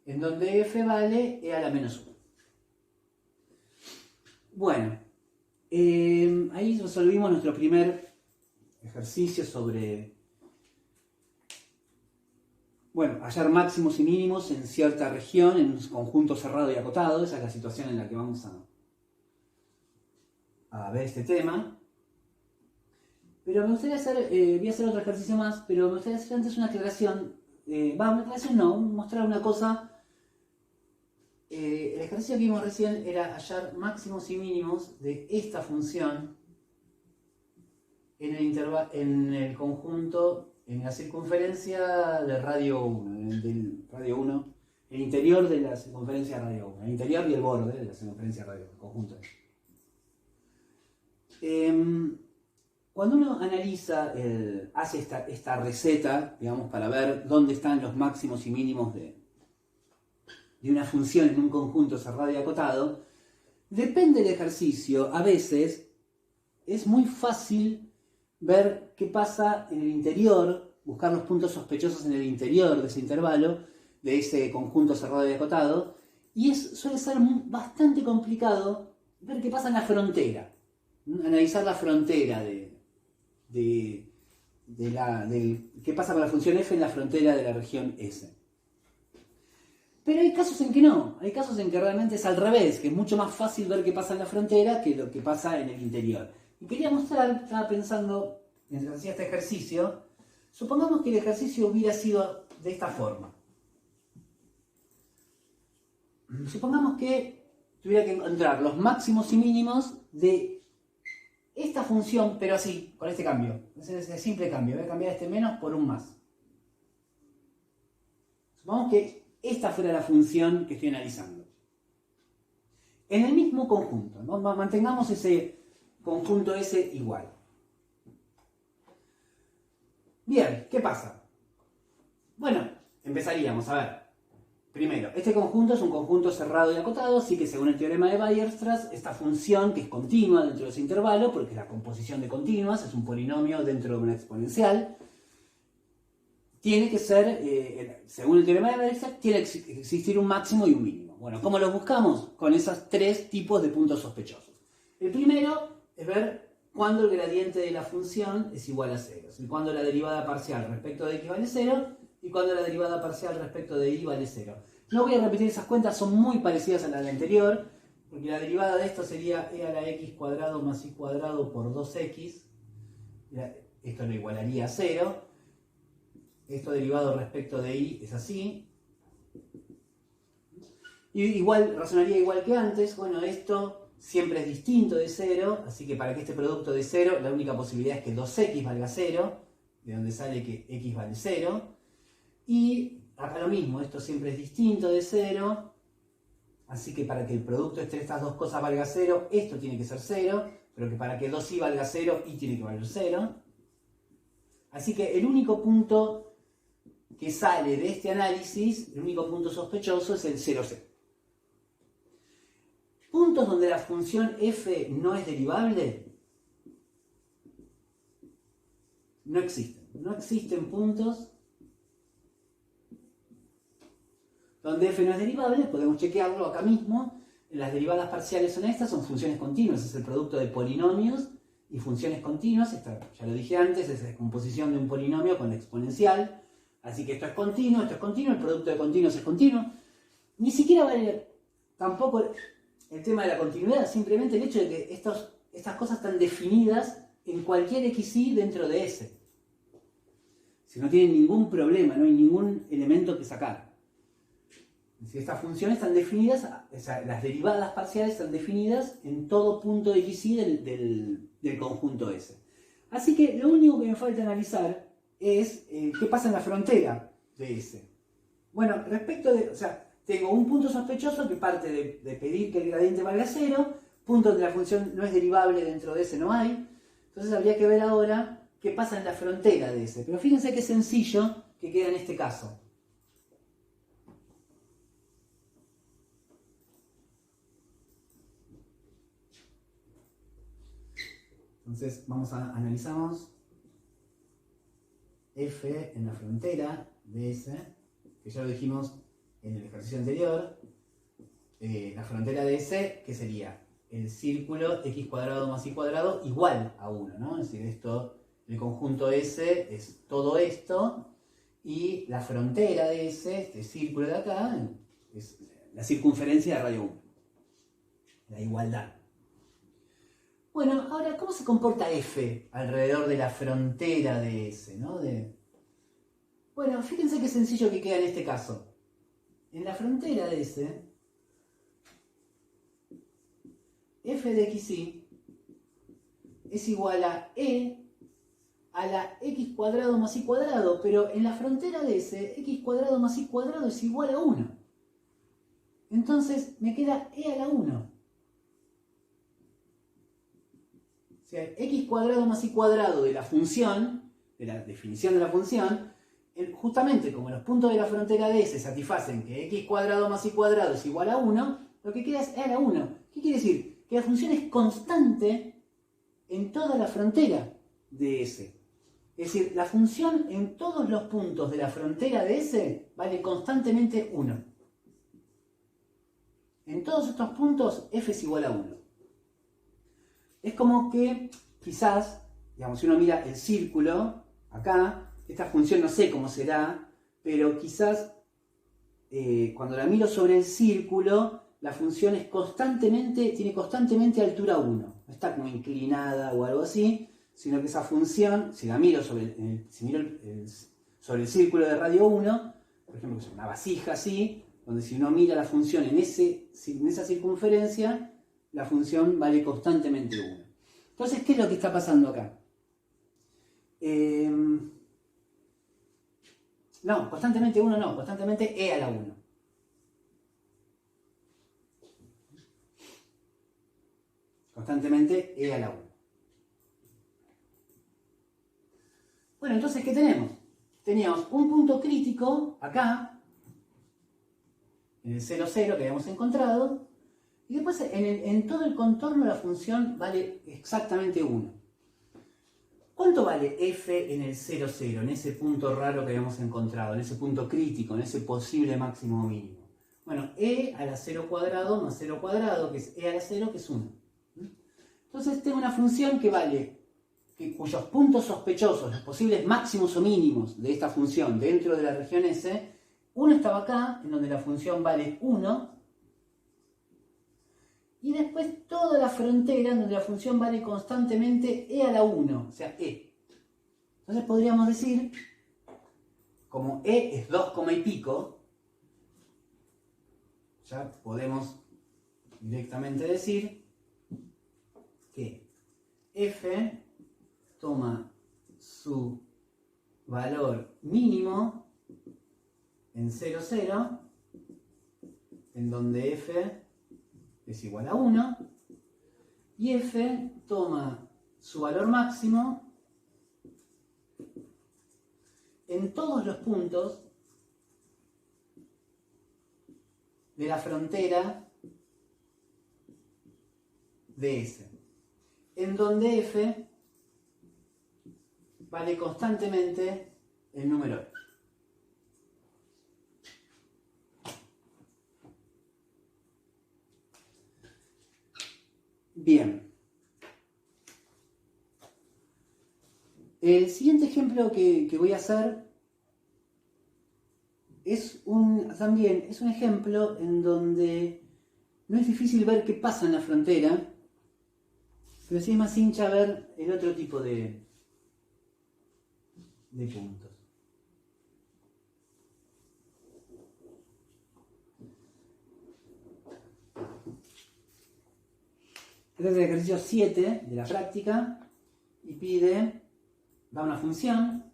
A: En donde f vale e a la menos 1. Bueno, ahí resolvimos nuestro primer ejercicio sobre, bueno, hallar máximos y mínimos en cierta región, en un conjunto cerrado y acotado. Esa es la situación en la que vamos a ver este tema. Pero me gustaría hacer, voy a hacer otro ejercicio más, pero me gustaría hacer antes una aclaración. Una aclaración no, mostrar una cosa. El ejercicio que vimos recién era hallar máximos y mínimos de esta función en el conjunto, en la circunferencia del radio 1, del radio 1, el interior de la circunferencia radio 1, el interior y el borde de la circunferencia radio 1, el conjunto. Cuando uno analiza, hace esta receta, digamos, para ver dónde están los máximos y mínimos de una función en un conjunto cerrado y acotado, depende del ejercicio. A veces es muy fácil ver qué pasa en el interior, buscar los puntos sospechosos en el interior de ese intervalo, de ese conjunto cerrado y acotado, y suele ser bastante complicado ver qué pasa en la frontera, analizar la frontera qué pasa con la función f en la frontera de la región S. Pero hay casos en que no, hay casos en que realmente es al revés, que es mucho más fácil ver qué pasa en la frontera que lo que pasa en el interior. Y quería mostrar, estaba pensando, mientras hacía este ejercicio, supongamos que el ejercicio hubiera sido de esta forma. Supongamos que tuviera que encontrar los máximos y mínimos de esta función, pero así, con este cambio. Ese simple cambio, voy a cambiar este menos por un más. Supongamos que esta fuera la función que estoy analizando. en el mismo conjunto, ¿no? Mantengamos ese conjunto S igual. Bien, ¿qué pasa? Bueno, empezaríamos a ver. Primero, este conjunto es un conjunto cerrado y acotado, así que según el teorema de Weierstrass, esta función, que es continua dentro de ese intervalo, porque es la composición de continuas, es un polinomio dentro de una exponencial, tiene que ser, según el teorema de Weierstrass, tiene que existir un máximo y un mínimo. Bueno, ¿cómo los buscamos? Con esos tres tipos de puntos sospechosos. El primero es ver cuándo el gradiente de la función es igual a 0, y cuándo la derivada parcial respecto de x vale 0, y cuando la derivada parcial respecto de y vale 0. No voy a repetir esas cuentas, son muy parecidas a las de anterior, porque la derivada de esto sería e a la x cuadrado más y cuadrado por 2x. Esto lo igualaría a 0. Esto derivado respecto de y es así. Y igual, razonaría igual que antes. Bueno, esto siempre es distinto de 0, así que para que este producto de 0, la única posibilidad es que 2x valga 0, de donde sale que x vale 0. Y acá lo mismo, esto siempre es distinto de 0, así que para que el producto entre estas dos cosas valga 0, esto tiene que ser 0, pero que para que 2y valga 0, y tiene que valer 0. Así que el único punto que sale de este análisis, el único punto sospechoso es el 0,0. Puntos donde la función f no es derivable, no existen. No existen puntos donde f no es derivable, podemos chequearlo acá mismo. Las derivadas parciales son estas, son funciones continuas, es el producto de polinomios y funciones continuas. Esta, ya lo dije antes, es la descomposición de un polinomio con la exponencial. Así que esto es continuo, el producto de continuos es continuo. Ni siquiera vale tampoco el tema de la continuidad, simplemente el hecho de que estas cosas están definidas en cualquier xy dentro de S. Si no tienen ningún problema, no hay ningún elemento que sacar. Si estas funciones están definidas, o sea, las derivadas parciales están definidas en todo punto de xy del conjunto S. Así que lo único que me falta analizar es qué pasa en la frontera de S. Bueno, respecto de, o sea, tengo un punto sospechoso que parte de pedir que el gradiente valga 0, punto donde la función no es derivable dentro de S no hay, entonces habría que ver ahora qué pasa en la frontera de S. Pero fíjense qué sencillo que queda en este caso. Entonces analizamos f en la frontera de S, que ya lo dijimos en el ejercicio anterior. La frontera de S, que sería el círculo x cuadrado más y cuadrado igual a 1, ¿no? Es decir, el conjunto S es todo esto, y la frontera de S, este círculo de acá, es la circunferencia de radio 1, la igualdad. Bueno, ahora, ¿cómo se comporta f alrededor de la frontera de S, ¿no? Bueno, fíjense qué sencillo que queda en este caso. En la frontera de S, f de xy es igual a e a la x cuadrado más y cuadrado, pero en la frontera de S, x cuadrado más y cuadrado es igual a 1. Entonces me queda e a la 1. O sea, x cuadrado más y cuadrado de la función, de la definición de la función, justamente como los puntos de la frontera de S satisfacen que x cuadrado más y cuadrado es igual a 1, lo que queda es e a la 1. ¿Qué quiere decir? Que la función es constante en toda la frontera de S. Es decir, la función en todos los puntos de la frontera de S vale constantemente 1. En todos estos puntos f es igual a 1. Es como que quizás, digamos, si uno mira el círculo, acá, esta función no sé cómo será, pero quizás cuando la miro sobre el círculo, la función es tiene constantemente altura 1. No está como inclinada o algo así, sino que esa función, si la miro sobre sobre el círculo de radio 1, por ejemplo, que es una vasija así, donde si uno mira la función en esa circunferencia, la función vale constantemente 1. Entonces, ¿qué es lo que está pasando acá? No, constantemente 1 no, constantemente e a la 1. constantemente e a la 1. Bueno, entonces, ¿qué tenemos? Teníamos un punto crítico acá, en el 0, 0 que habíamos encontrado, y después en todo el contorno la función vale exactamente 1. ¿Cuánto vale f en el 0, 0, en ese punto raro que habíamos encontrado, en ese punto crítico, en ese posible máximo o mínimo? Bueno, e a la 0 cuadrado más 0 cuadrado, que es e a la 0, que es 1. Entonces tengo una función que vale, cuyos puntos sospechosos, los posibles máximos o mínimos de esta función dentro de la región S, uno estaba acá, en donde la función vale 1, y después toda la frontera en donde la función vale constantemente e a la 1, o sea, e. Entonces podríamos decir, como e es 2, y pico, ya podemos directamente decir que f toma su valor mínimo en 0, 0, en donde f es igual a 1, y f toma su valor máximo en todos los puntos de la frontera de S, en donde f vale constantemente el número e. Bien. El siguiente ejemplo que voy a hacer también es un ejemplo en donde no es difícil ver qué pasa en la frontera, pero sí es más hincha ver el otro tipo de puntos. Este es el ejercicio 7 de la práctica y da una función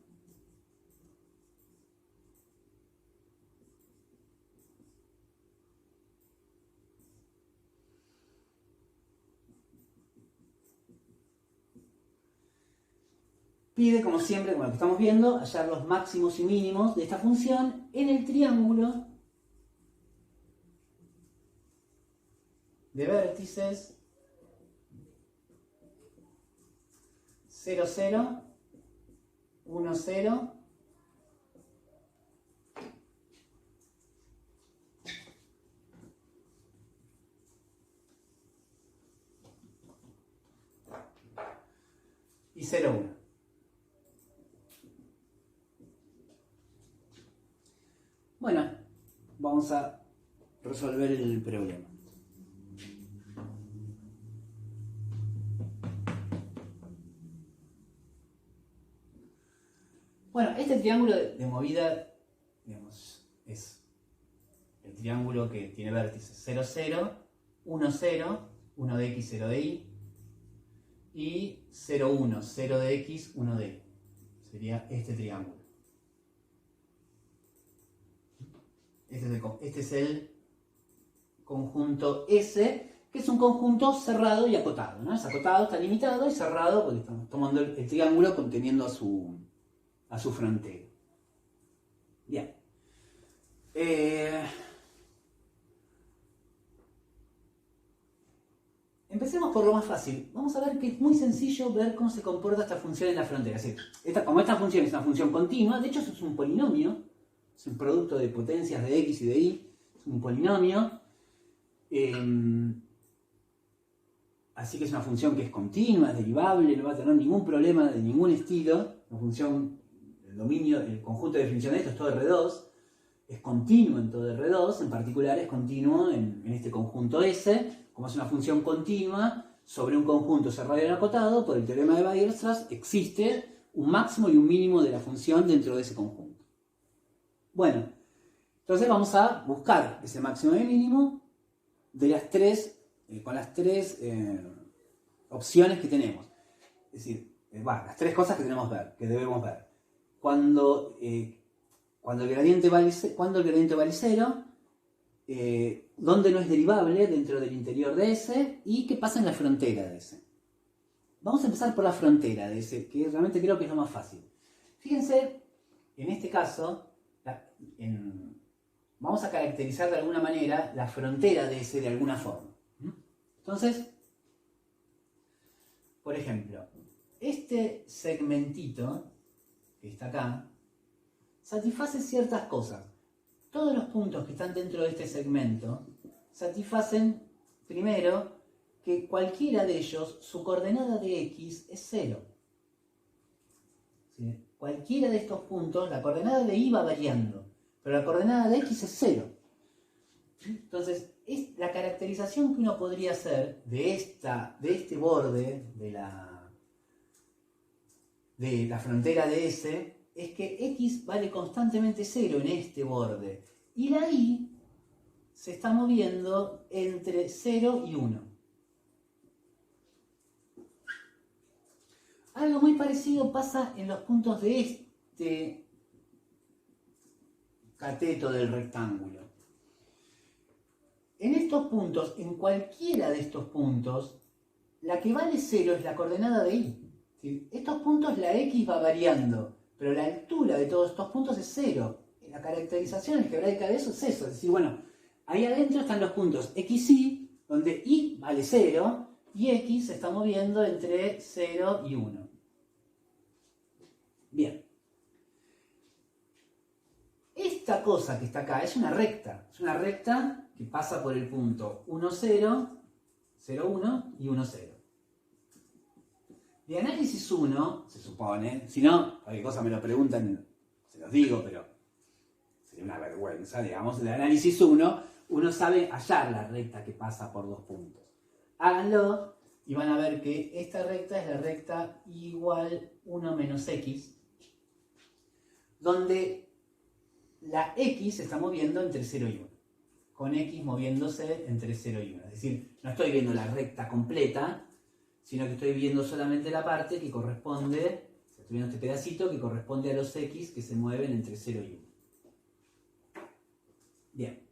A: pide, como siempre, como lo que estamos viendo, hallar los máximos y mínimos de esta función en el triángulo de vértices 0, 0, 1, 0, y 0, 1. Bueno, vamos a resolver el problema. Bueno, este triángulo de movida, digamos, es el triángulo que tiene vértices 0, 0, 1, 0, 1 de x, 0 de y, y 0, 1, 0 de x, 1 de y. Sería este triángulo. Este es el conjunto S, que es un conjunto cerrado y acotado, ¿no? Es acotado, está limitado, y cerrado porque estamos tomando el triángulo conteniendo a su frontera. Bien. Empecemos por lo más fácil. Vamos a ver que es muy sencillo ver cómo se comporta esta función en la frontera. Es decir, como esta función es una función continua, de hecho eso es un polinomio, es un producto de potencias de x y de y, es un polinomio. Así que es una función que es continua, es derivable, no va a tener ningún problema de ningún estilo. Una función, el conjunto de definición de esto es todo R2, es continuo en todo R2, en particular es continuo en este conjunto S. Como es una función continua sobre un conjunto cerrado y acotado, por el teorema de Weierstrass existe un máximo y un mínimo de la función dentro de ese conjunto. Bueno, entonces vamos a buscar ese máximo y mínimo de con las tres opciones que tenemos. Es decir, las tres cosas que debemos ver. Cuando el gradiente vale 0, dónde no es derivable dentro del interior de S y qué pasa en la frontera de S. Vamos a empezar por la frontera de S, que realmente creo que es lo más fácil. Fíjense, en este caso, vamos a caracterizar de alguna manera la frontera de S de alguna forma. Entonces, por ejemplo, este segmentito que está acá satisface ciertas cosas. Todos los puntos que están dentro de este segmento satisfacen, primero, que cualquiera de ellos, su coordenada de x es 0. ¿Sí? Cualquiera de estos puntos, la coordenada de y va variando, pero la coordenada de x es 0. Entonces, la caracterización que uno podría hacer de este borde de la frontera de S es que x vale constantemente 0 en este borde y la y se está moviendo entre 0 y 1. Algo muy parecido pasa en los puntos de este cateto del rectángulo. En estos puntos, en cualquiera de estos puntos, la que vale 0 es la coordenada de y. ¿Sí? Estos puntos la x va variando, pero la altura de todos estos puntos es 0. La caracterización algebraica de eso es eso. Es decir, bueno, ahí adentro están los puntos x, y, donde y vale 0 y x se está moviendo entre 0 y 1. Bien. Esta cosa que está acá es una recta. Es una recta que pasa por el punto 1, 0, 0, 1 y 1, 0. De análisis 1, se supone, si no, cualquier cosa me lo preguntan, se los digo, pero sería una vergüenza, digamos, de análisis 1, uno sabe hallar la recta que pasa por dos puntos. Háganlo y van a ver que esta recta es la recta y igual 1 menos x, donde la x se está moviendo entre 0 y 1, con x moviéndose entre 0 y 1. Es decir, no estoy viendo la recta completa, sino que estoy viendo solamente la parte que corresponde, estoy viendo este pedacito que corresponde a los x que se mueven entre 0 y 1. Bien.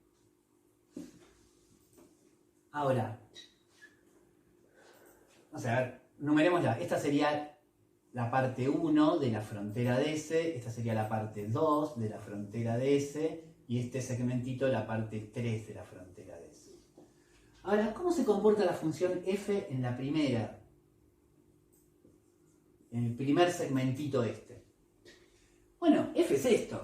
A: Ahora, vamos a ver, numerémosla. Esta sería la parte 1 de la frontera de S, esta sería la parte 2 de la frontera de S, y este segmentito la parte 3 de la frontera de S. Ahora, ¿cómo se comporta la función f en la primera? En el primer segmentito este. Bueno, f es esto.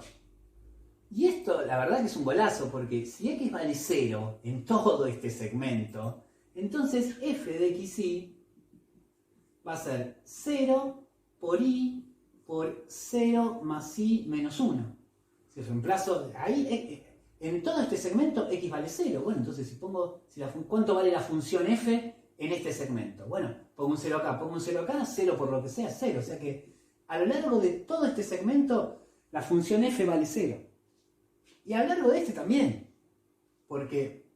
A: Y esto, la verdad que es un golazo, porque si x vale 0 en todo este segmento, entonces f de xy va a ser 0 por y por 0 más y menos 1. Si reemplazo ahí, en todo este segmento x vale 0. Bueno, entonces si pongo, ¿cuánto vale la función f en este segmento? Bueno, pongo un 0 acá, pongo un 0 acá, 0 por lo que sea, 0. O sea que a lo largo de todo este segmento, la función f vale 0. Y a lo largo de este también. Porque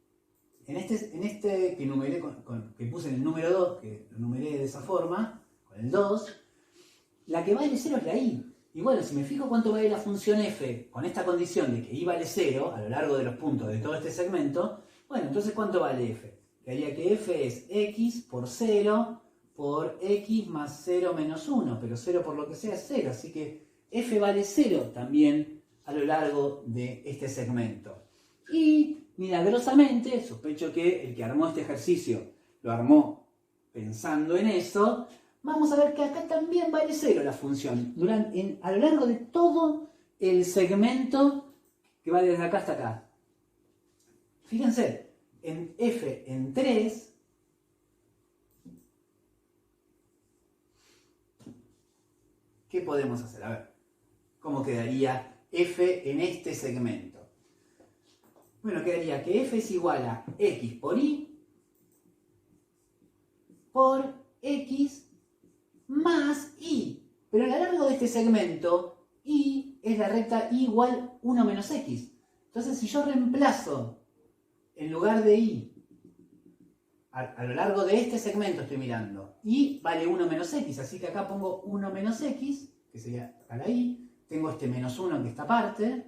A: en este que numeré que puse en el número 2, que lo numeré de esa forma, con el 2, la que vale 0 es la y. Y bueno, si me fijo cuánto vale la función f con esta condición de que y vale 0 a lo largo de los puntos de todo este segmento, bueno, entonces ¿cuánto vale f? Que haría que f es x por 0 por x más 0 menos 1, pero 0 por lo que sea es 0, así que f vale 0 también a lo largo de este segmento. Y milagrosamente, sospecho que el que armó este ejercicio lo armó pensando en eso, vamos a ver que acá también vale 0 la función, a lo largo de todo el segmento que va desde acá hasta acá. Fíjense, en f en 3, ¿qué podemos hacer? A ver, ¿cómo quedaría f en este segmento? Bueno, quedaría que f es igual a x por y por x más y. Pero a lo largo de este segmento, y es la recta y igual 1 menos x. Entonces, si yo reemplazo en lugar de y, a lo largo de este segmento estoy mirando, y vale 1 menos x, así que acá pongo 1 menos x, que sería acá la y, tengo este menos 1 en esta parte,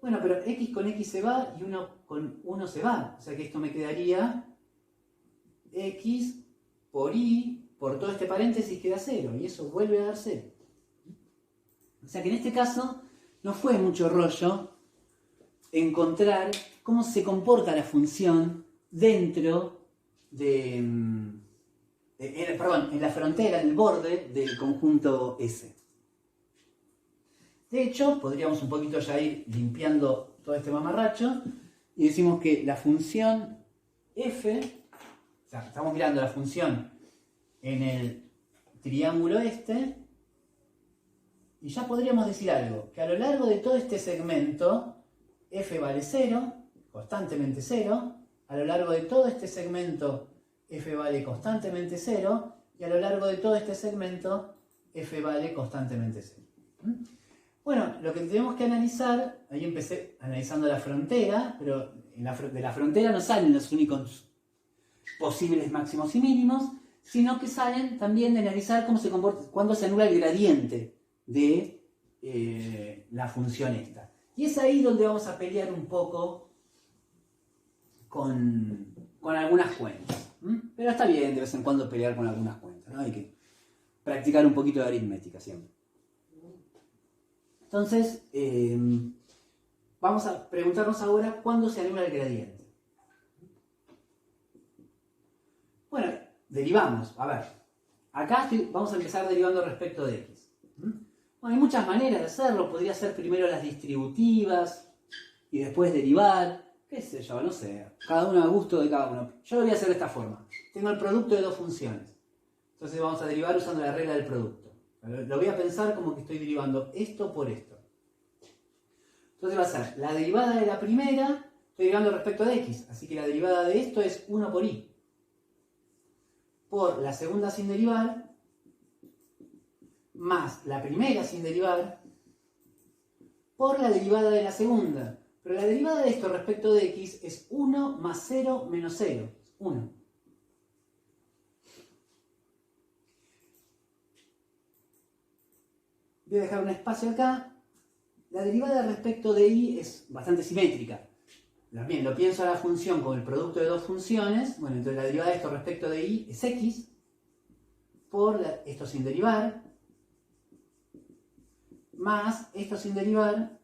A: Bueno, pero x con x se va y 1 con 1 se va. O sea que esto me quedaría x por y, por todo este paréntesis queda 0. Y eso vuelve a dar 0. O sea que en este caso no fue mucho rollo encontrar cómo se comporta la función dentro en la frontera, en el borde del conjunto S. De hecho, podríamos un poquito ya ir limpiando todo este mamarracho y decimos que la función f, o sea, estamos mirando la función en el triángulo este, y ya podríamos decir algo, que a lo largo de todo este segmento, f vale 0, constantemente 0, a lo largo de todo este segmento, f vale constantemente 0, y a lo largo de todo este segmento, f vale constantemente 0. Bueno, lo que tenemos que analizar, ahí empecé analizando la frontera, pero de la frontera no salen los únicos posibles máximos y mínimos, sino que salen también de analizar cómo se comporta, cuándo se anula el gradiente de la función esta. Y es ahí donde vamos a pelear un poco con algunas cuentas. Pero está bien de vez en cuando pelear con algunas cuentas, ¿no? Hay que practicar un poquito de aritmética siempre. Entonces, vamos a preguntarnos ahora cuándo se anula el gradiente. Bueno, derivamos. A ver, acá vamos a empezar derivando respecto de x. Bueno, hay muchas maneras de hacerlo. Podría ser primero las distributivas y después derivar. Qué sé yo, no sé. Cada uno a gusto de cada uno. Yo lo voy a hacer de esta forma. Tengo el producto de dos funciones. Entonces vamos a derivar usando la regla del producto. Lo voy a pensar como que estoy derivando esto por esto. Entonces va a ser la derivada de la primera, estoy derivando respecto de x. Así que la derivada de esto es 1 por y. Por la segunda sin derivar, más la primera sin derivar, por la derivada de la segunda. Pero la derivada de esto respecto de x es 1 más 0 menos 0. 1. Voy a dejar un espacio acá. La derivada respecto de y es bastante simétrica. Bien, lo pienso a la función con el producto de dos funciones. Bueno, entonces la derivada de esto respecto de y es x por esto sin derivar, más esto sin derivar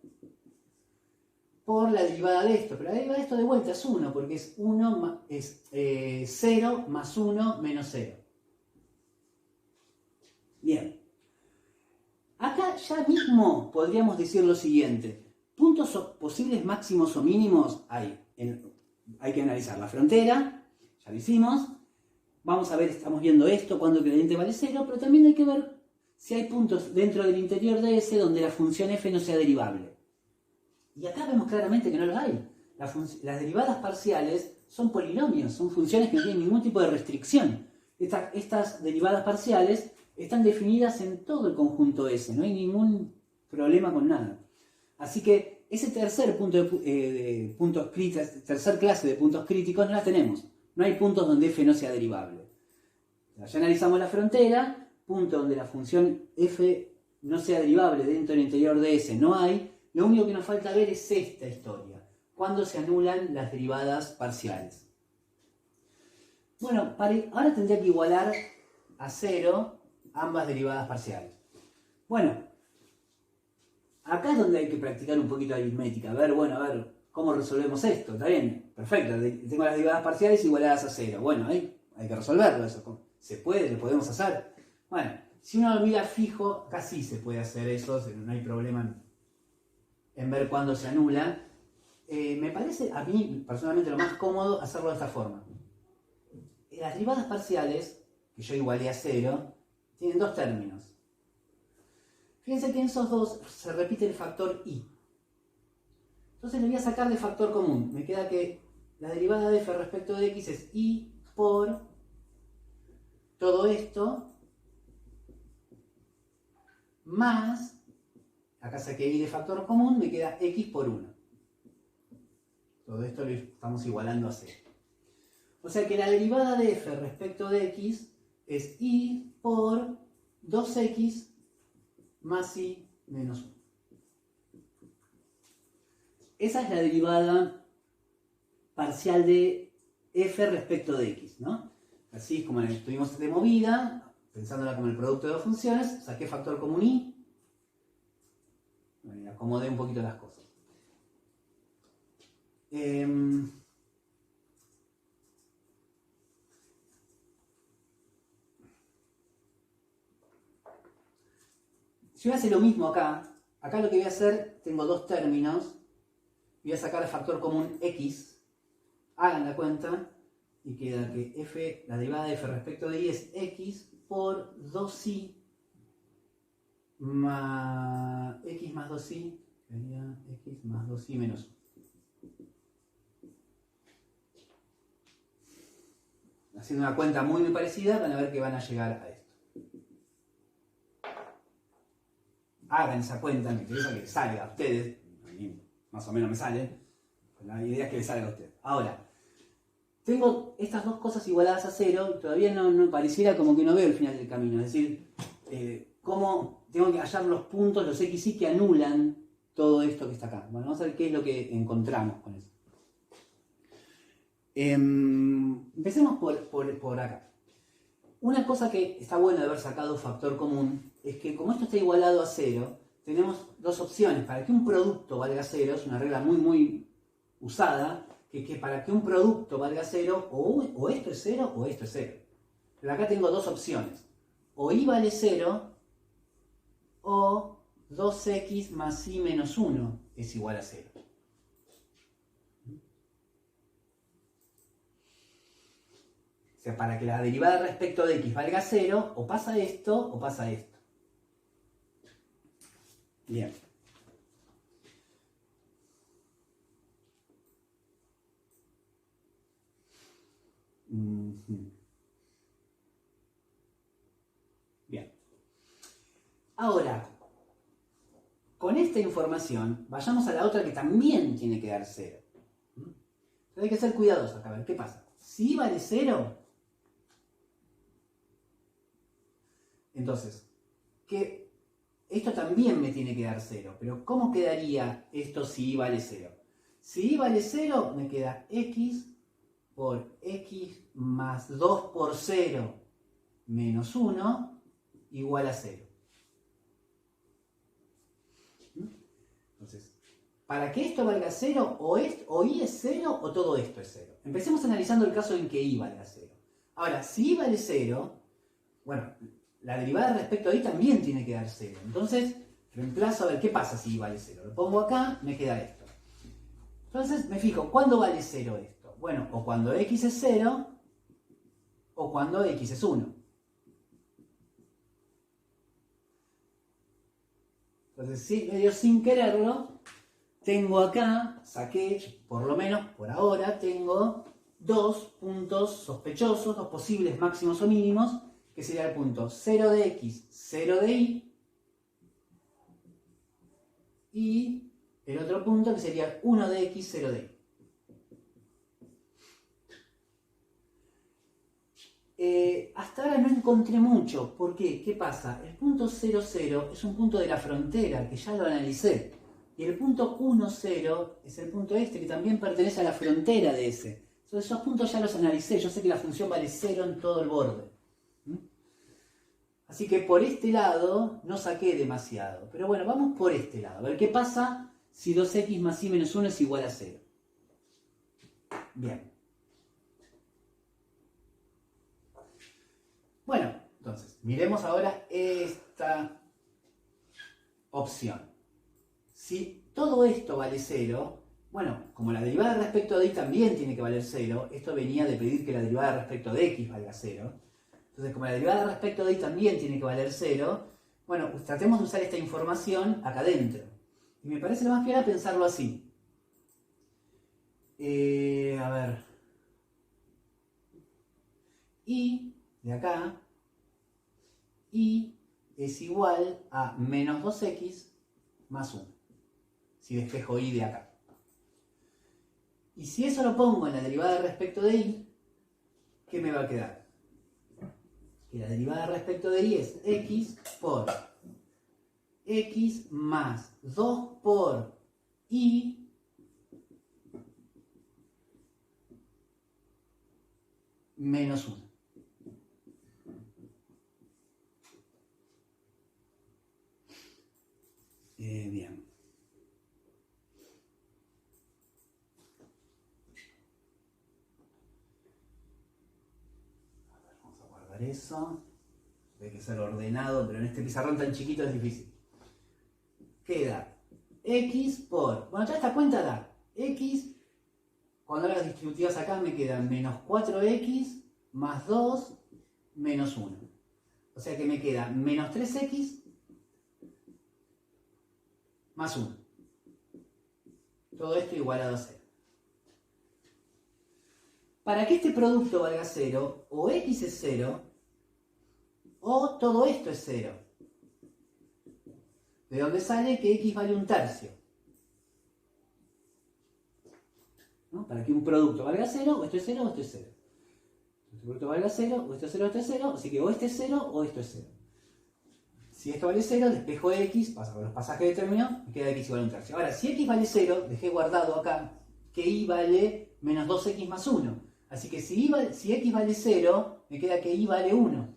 A: por la derivada de esto. Pero la derivada de esto de vuelta es 1, porque es 0 más 1 menos 0. Bien. Acá ya mismo podríamos decir lo siguiente. Puntos posibles máximos o mínimos hay. Hay que analizar la frontera, ya lo hicimos. Vamos a ver, estamos viendo esto, cuando el gradiente vale 0, pero también hay que ver si hay puntos dentro del interior de S donde la función f no sea derivable. Y acá vemos claramente que no lo hay. Las derivadas parciales son polinomios, son funciones que no tienen ningún tipo de restricción. Estas derivadas parciales están definidas en todo el conjunto S, no hay ningún problema con nada. Así que ese tercer tercer clase de puntos críticos no la tenemos. No hay puntos donde f no sea derivable. Ya analizamos la frontera, punto donde la función f no sea derivable dentro del interior de S no hay. Lo único que nos falta ver es esta historia. ¿Cuándo se anulan las derivadas parciales? Bueno, ahora tendría que igualar a 0 ambas derivadas parciales. Bueno, acá es donde hay que practicar un poquito de aritmética. A ver cómo resolvemos esto. ¿Está bien? Perfecto. Tengo las derivadas parciales igualadas a 0. Bueno, ahí hay que resolverlo eso. ¿Se puede? ¿Lo podemos hacer? Bueno, si uno lo mira fijo, acá sí se puede hacer eso. No hay problema en ver cuándo se anula. Me parece a mí personalmente lo más cómodo hacerlo de esta forma. Las derivadas parciales, que yo igualé a 0, tienen dos términos. Fíjense que en esos dos se repite el factor y. Entonces le voy a sacar de factor común. Me queda que la derivada de f respecto de x es y por todo esto más, acá saqué y de factor común, me queda x por 1. Todo esto lo estamos igualando a 0. O sea que la derivada de f respecto de x es y por 2x más y menos 1. esa es la derivada parcial de f respecto de x, ¿no? Así es como tuvimos de movida, pensándola como el producto de dos funciones, saqué factor común y acomodé un poquito las cosas. Si voy a hacer lo mismo acá lo que voy a hacer, tengo dos términos, voy a sacar el factor común x, hagan la cuenta, y queda que f, la derivada de f respecto de y es x por 2i más x más 2i, sería x más 2i menos 1. Haciendo una cuenta muy parecida, van a ver que van a llegar a esto. Hagan esa cuenta, me interesa que les salga a ustedes, a mí más o menos me sale, la idea es que les salga a ustedes. Ahora, tengo estas dos cosas igualadas a 0, todavía no pareciera como que no veo el final del camino, es decir, cómo tengo que hallar los puntos, los x y que anulan todo esto que está acá. Bueno, vamos a ver qué es lo que encontramos con eso. Empecemos por acá. Una cosa que está buena de haber sacado factor común es que como esto está igualado a 0, tenemos dos opciones. Para que un producto valga 0, es una regla muy usada, que para que un producto valga 0, o esto es 0 o esto es 0. Pero acá tengo dos opciones. O y vale 0, o 2x más y menos 1 es igual a 0. O sea, para que la derivada respecto de x valga 0, o pasa esto o pasa esto. Bien. Bien. Ahora, con esta información, vayamos a la otra que también tiene que dar 0. Entonces hay que ser cuidadosos acá. A ver, ¿qué pasa? Si y vale 0, entonces, esto también me tiene que dar 0. Pero ¿cómo quedaría esto si y vale 0? Si y vale 0, me queda x por x más 2 por 0 menos 1 igual a 0. Entonces, para que esto valga 0, o y es 0 o todo esto es 0. Empecemos analizando el caso en que y valga 0. Ahora, si y vale 0, bueno, la derivada respecto a y también tiene que dar 0. Entonces, reemplazo a ver qué pasa si y vale 0. Lo pongo acá, me queda esto. Entonces, me fijo, ¿cuándo vale 0 esto? Bueno, o cuando x es 0, o cuando x es 1. Entonces, sí, medio sin quererlo, tengo acá, saqué, por lo menos por ahora, tengo dos puntos sospechosos, dos posibles máximos o mínimos, que sería el punto 0 de x, 0 de y, y el otro punto que sería 1 de x, 0 de y. Hasta ahora no encontré mucho. ¿Por qué? ¿Qué pasa? El punto 0, 0 es un punto de la frontera, que ya lo analicé. Y el punto 1, 0 es el punto este, que también pertenece a la frontera de ese. Entonces esos puntos ya los analicé. Yo sé que la función vale 0 en todo el borde. Así que por este lado no saqué demasiado. Pero bueno, vamos por este lado. A ver qué pasa si 2x más y menos 1 es igual a 0. Bien. Bueno, entonces, miremos ahora esta opción. Si todo esto vale 0, bueno, como la derivada respecto de y también tiene que valer 0, esto venía de pedir que la derivada respecto de x valga 0. Entonces, como la derivada respecto de y también tiene que valer 0, bueno, pues tratemos de usar esta información acá adentro. Y me parece lo más piola pensarlo así. A ver. Y de acá, y es igual a menos 2x más 1. Si despejo y de acá. Y si eso lo pongo en la derivada respecto de y, ¿qué me va a quedar? Que la derivada respecto de y es x por x más 2 por y menos 1. Bien. A ver, vamos a guardar eso. Hay que ser ordenado, pero en este pizarrón tan chiquito es difícil. Queda x por... Bueno, toda esta cuenta da x. Cuando hago las distributivas acá me quedan menos 4x más 2 menos 1. O sea que me queda menos 3x más 1. Todo esto igualado a 0. Para que este producto valga 0, o x es 0, o todo esto es 0. De donde sale que x vale un tercio. ¿No? Para que un producto valga 0, o esto es 0 o esto es 0. Este producto valga 0, o esto es 0 o esto es 0, así que o este es 0 o esto es 0. Si esto vale 0, despejo x, paso por los pasajes de término, me queda x igual a un tercio. Ahora, si x vale 0, dejé guardado acá que y vale menos 2x más 1. Así que si x vale 0, me queda que y vale 1.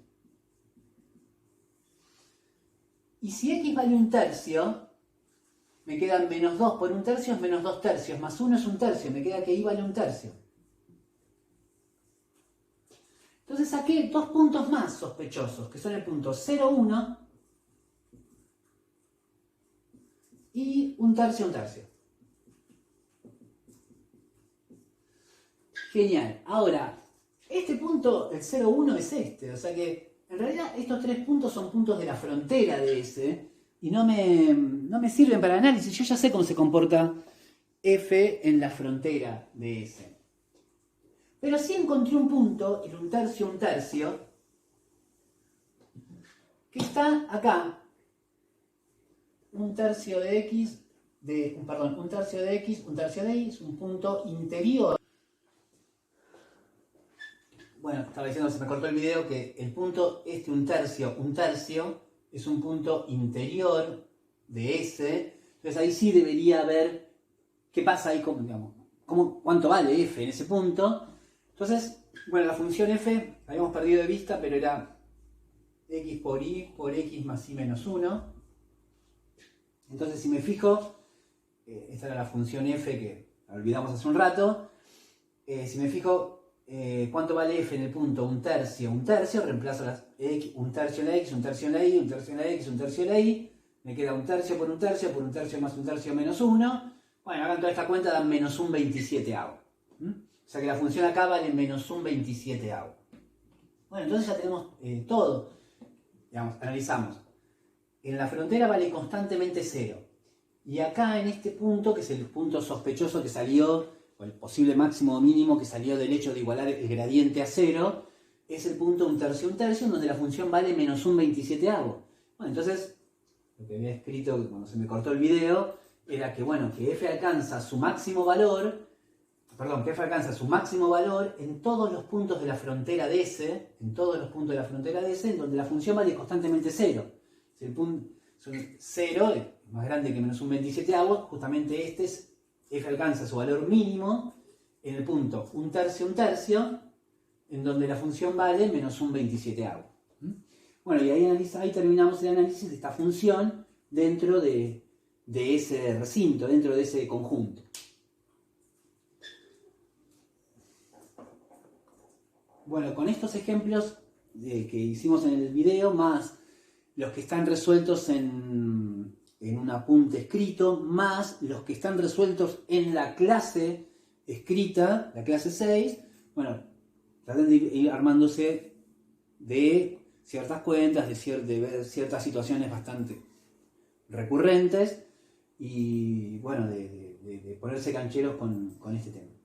A: Y si x vale un tercio, me quedan menos 2 por un tercio es menos 2 tercios, más 1 es un tercio, me queda que y vale un tercio. Entonces saqué dos puntos más sospechosos, que son el punto 0, 1 y un tercio, un tercio. Genial. Ahora, este punto, el 0, 1 es este, o sea que en realidad estos tres puntos son puntos de la frontera de S y no me sirven para análisis. Yo ya sé cómo se comporta F en la frontera de S. Pero sí encontré un punto, el un tercio, que está acá. Un tercio de X, un tercio de X, un tercio de Y, es un punto interior. Bueno, estaba diciendo, se me cortó el video, que el punto un tercio, es un punto interior de S. Entonces ahí sí debería ver qué pasa ahí, cuánto vale F en ese punto. Entonces, bueno, la función F la habíamos perdido de vista, pero era x por y por x más y menos 1. Entonces, si me fijo, esta era la función F que la olvidamos hace un rato. Si me fijo, ¿cuánto vale F en el punto un tercio, reemplazo las x, un tercio en la X, un tercio en la Y, un tercio en la X, un tercio en la Y, me queda un tercio por un tercio más un tercio menos 1. Bueno, hagan toda esta cuenta, dan menos un 27avo. O sea que la función acá vale menos un 27avo. Bueno, entonces ya tenemos todo. Digamos, analizamos. En la frontera vale constantemente 0. Y acá en este punto, que es el punto sospechoso que salió, o el posible máximo o mínimo que salió del hecho de igualar el gradiente a 0, es el punto un tercio, en donde la función vale menos un 27avo. Bueno, entonces, lo que había escrito cuando se me cortó el video, era que, bueno, que f alcanza su máximo valor, en todos los puntos de la frontera de S, en donde la función vale constantemente 0. Si el punto 0 es más grande que menos un 27avo, justamente este es f alcanza su valor mínimo en el punto un tercio, en donde la función vale menos un 27avo. Bueno, y ahí terminamos el análisis de esta función dentro de ese recinto, dentro de ese conjunto. Bueno, con estos ejemplos que hicimos en el video, más los que están resueltos en un apunte escrito, más los que están resueltos en la clase escrita, la clase 6, bueno, traten de ir armándose de ciertas cuentas, de ver ciertas situaciones bastante recurrentes y, bueno, de ponerse cancheros con este tema.